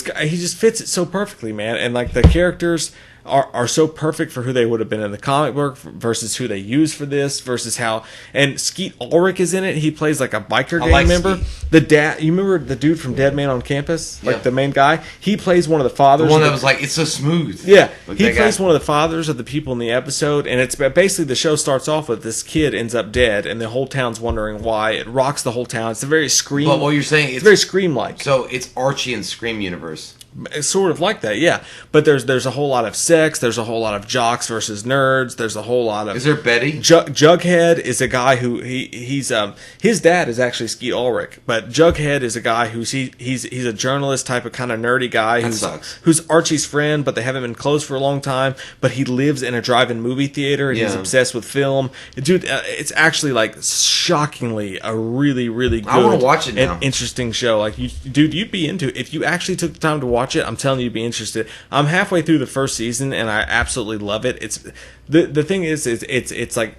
guy. He just fits it so perfectly, man. And like the characters are so perfect for who they would have been in the comic book versus who they use for this versus how. And Skeet Ulrich is in it. He plays like a biker gang member. Skeet. The dad, you remember the dude from Dead Man on Campus, like the main guy. He plays one of the fathers. The one that was like, it's so smooth. Yeah, he plays one of the fathers of the people in the episode, and it's basically the show starts off with this kid ends up dead, and the whole town's wondering why. It rocks the whole town. It's a very Scream. But what you're saying, it's very Scream-like. So it's Archie and Scream universe. It's sort of like that, yeah. But there's a whole lot of sex. There's a whole lot of jocks versus nerds. There's a whole lot of. Is there Betty? Jughead is a guy who he's his dad is actually Skeet Ulrich, but Jughead is a guy who's he's a journalist type of kind of nerdy guy who's Archie's friend, but they haven't been close for a long time. But he lives in a drive-in movie theater and he's obsessed with film. Dude, it's actually like shockingly a really really good. I want to watch it now. And interesting show. Like you'd be into it if you actually took the time to watch it. I'm telling you, you'd be interested. I'm halfway through the first season and I absolutely love it. It's the thing is it's like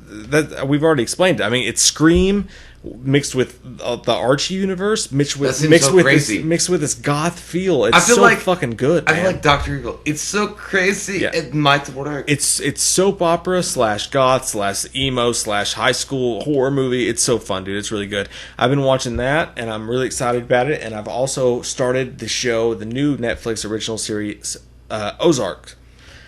that we've already explained it. I mean, it's Scream mixed with the Archie universe, mixed with this goth feel. It's fucking good. I feel like Dr. Evil. It's so crazy. Yeah. It might work. It's soap opera / goth / emo / high school horror movie. It's so fun, dude. It's really good. I've been watching that, and I'm really excited about it. And I've also started the new Netflix original series, Ozark.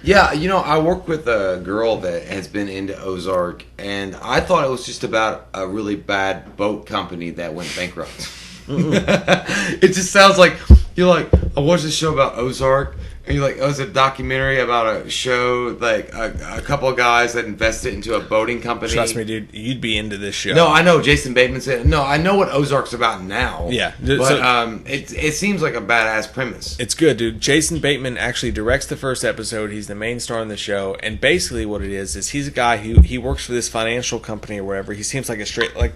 Yeah, I work with a girl that has been into Ozark, and I thought it was just about a really bad boat company that went bankrupt. It just sounds like, you're like, I watched this show about Ozark, and you're like, oh, it's a documentary about a show, like a couple of guys that invested into a boating company. Trust me, dude, you'd be into this show. No, I know, Jason Bateman said, no, I know what Ozark's about now. Yeah. But it seems like a badass premise. It's good, dude. Jason Bateman actually directs the first episode. He's the main star in the show, and basically what it is he's a guy he works for this financial company or whatever. He seems like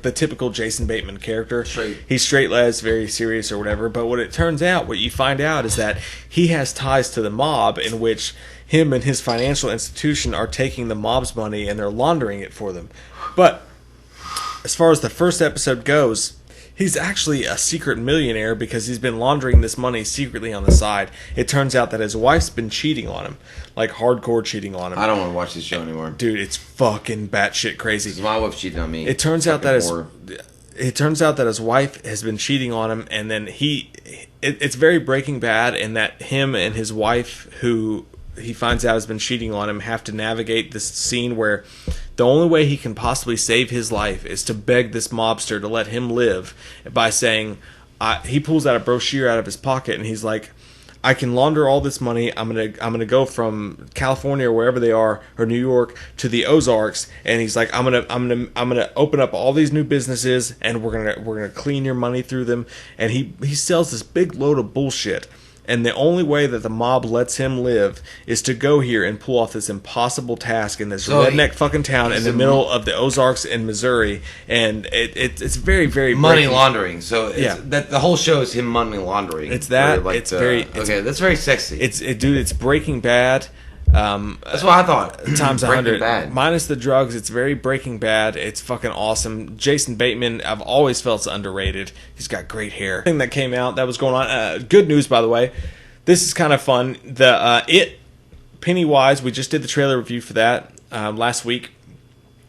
the typical Jason Bateman character. Straight. He's straight-laced, very serious or whatever, but what you find out is that he has ties to the mob, in which him and his financial institution are taking the mob's money and they're laundering it for them. But as far as the first episode goes, he's actually a secret millionaire because he's been laundering this money secretly on the side. It turns out that his wife's been cheating on him, like hardcore cheating on him. I don't want to watch this show anymore, dude. It's fucking batshit crazy. My wife cheated on me. It turns out that his wife has been cheating on him, and then it's very Breaking Bad in that him and his wife, who he finds out has been cheating on him, have to navigate this scene where the only way he can possibly save his life is to beg this mobster to let him live by saying, he pulls out a brochure out of his pocket and he's like, I can launder all this money. I'm gonna go from California or wherever they are, or New York, to the Ozarks, and he's like, I'm gonna open up all these new businesses, and we're gonna clean your money through them. And he sells this big load of bullshit. And the only way that the mob lets him live is to go here and pull off this impossible task in this redneck fucking town in the middle of the Ozarks in Missouri. And it's very, very money laundering. So that the whole show is him money laundering. It's that. That's very sexy. It's Breaking Bad. That's what I thought. Times 100. Minus the drugs, it's very Breaking Bad. It's fucking awesome. Jason Bateman, I've always felt underrated. He's got great hair. Thing that came out that was going on. Good news, by the way. This is kind of fun. The Pennywise. We just did the trailer review for that last week.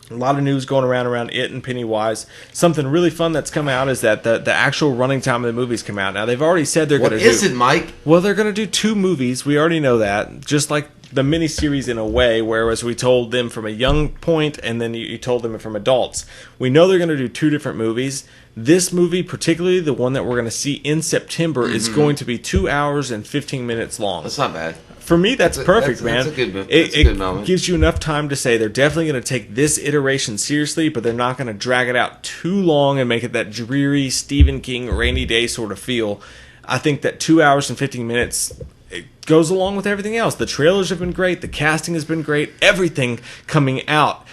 A lot of news going around It and Pennywise. Something really fun that's come out is that the actual running time of the movies come out. Now, they've already said they're going to do... What is it, Mike? Well, they're going to do 2 movies. We already know that. Just like the miniseries in a way, whereas we told them from a young point and then you told them from adults. We know they're going to do 2 different movies. This movie, particularly the one that we're going to see in September, is going to be 2 hours and 15 minutes long. That's not bad. For me, that's perfect, man. That's a good it moment. Gives you enough time to say they're definitely going to take this iteration seriously, but they're not going to drag it out too long and make it that dreary Stephen King rainy day sort of feel. I think that 2 hours and 15 minutes... it goes along with everything else. The trailers have been great. The casting has been great. Everything coming out,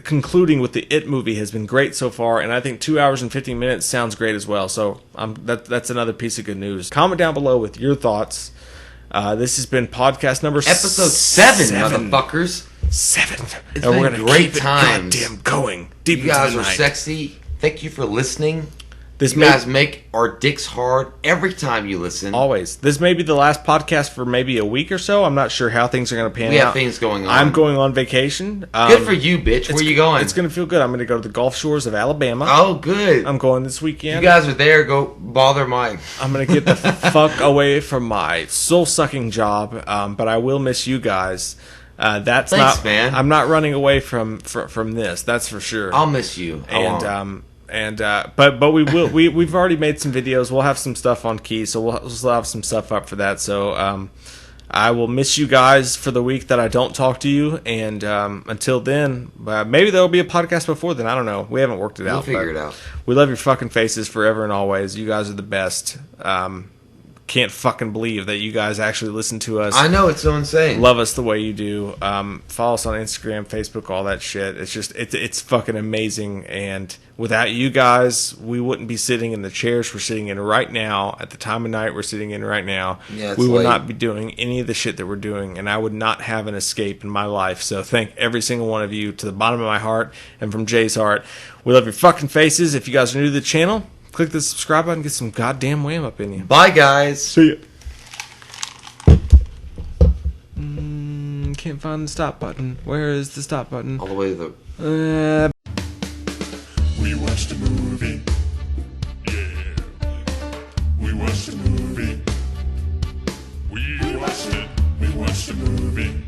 concluding with the It movie, has been great so far. And I think 2 hours and 15 minutes sounds great as well. So that's another piece of good news. Comment down below with your thoughts. This has been podcast number episode 7, motherfuckers. 7. It's been a great time. Goddamn going deep. You guys are sexy. Thank you for listening. You guys make our dicks hard every time you listen. Always. This may be the last podcast for maybe a week or so. I'm not sure how things are going to pan out. We have things going on. I'm going on vacation. Good for you, bitch. Where are you going? It's going to feel good. I'm going to go to the Gulf Shores of Alabama. Oh, good. I'm going this weekend. You guys are there. Go bother Mike. I'm going to get the fuck away from my soul-sucking job, but I will miss you guys. Thanks, man. I'm not running away from this. That's for sure. I'll miss you. But we've already made some videos. We'll have some stuff on Key, so we'll still have some stuff up for that. So I will miss you guys for the week that I don't talk to you, and until then, maybe there'll be a podcast before then. I don't know. We haven't worked it out. We'll figure it out. We love your fucking faces forever and always. You guys are the best. can't fucking believe that you guys actually listen to us. I know, it's so insane. Love us the way you do. Follow us on Instagram, Facebook, all that shit. It's just it's fucking amazing. And without you guys, we wouldn't be sitting in the chairs we're sitting in right now at the time of night we're sitting in right now. Yeah, we would not be doing any of the shit that we're doing, and I would not have an escape in my life. So thank every single one of you to the bottom of my heart and from Jay's heart. We love your fucking faces. If you guys are new to the channel, click the subscribe button and get some goddamn wham up in you. Bye, guys. See ya. Can't find the stop button. Where is the stop button? All the way to the... We watched a movie. Yeah. We watched a movie. We watched it. We watched a movie.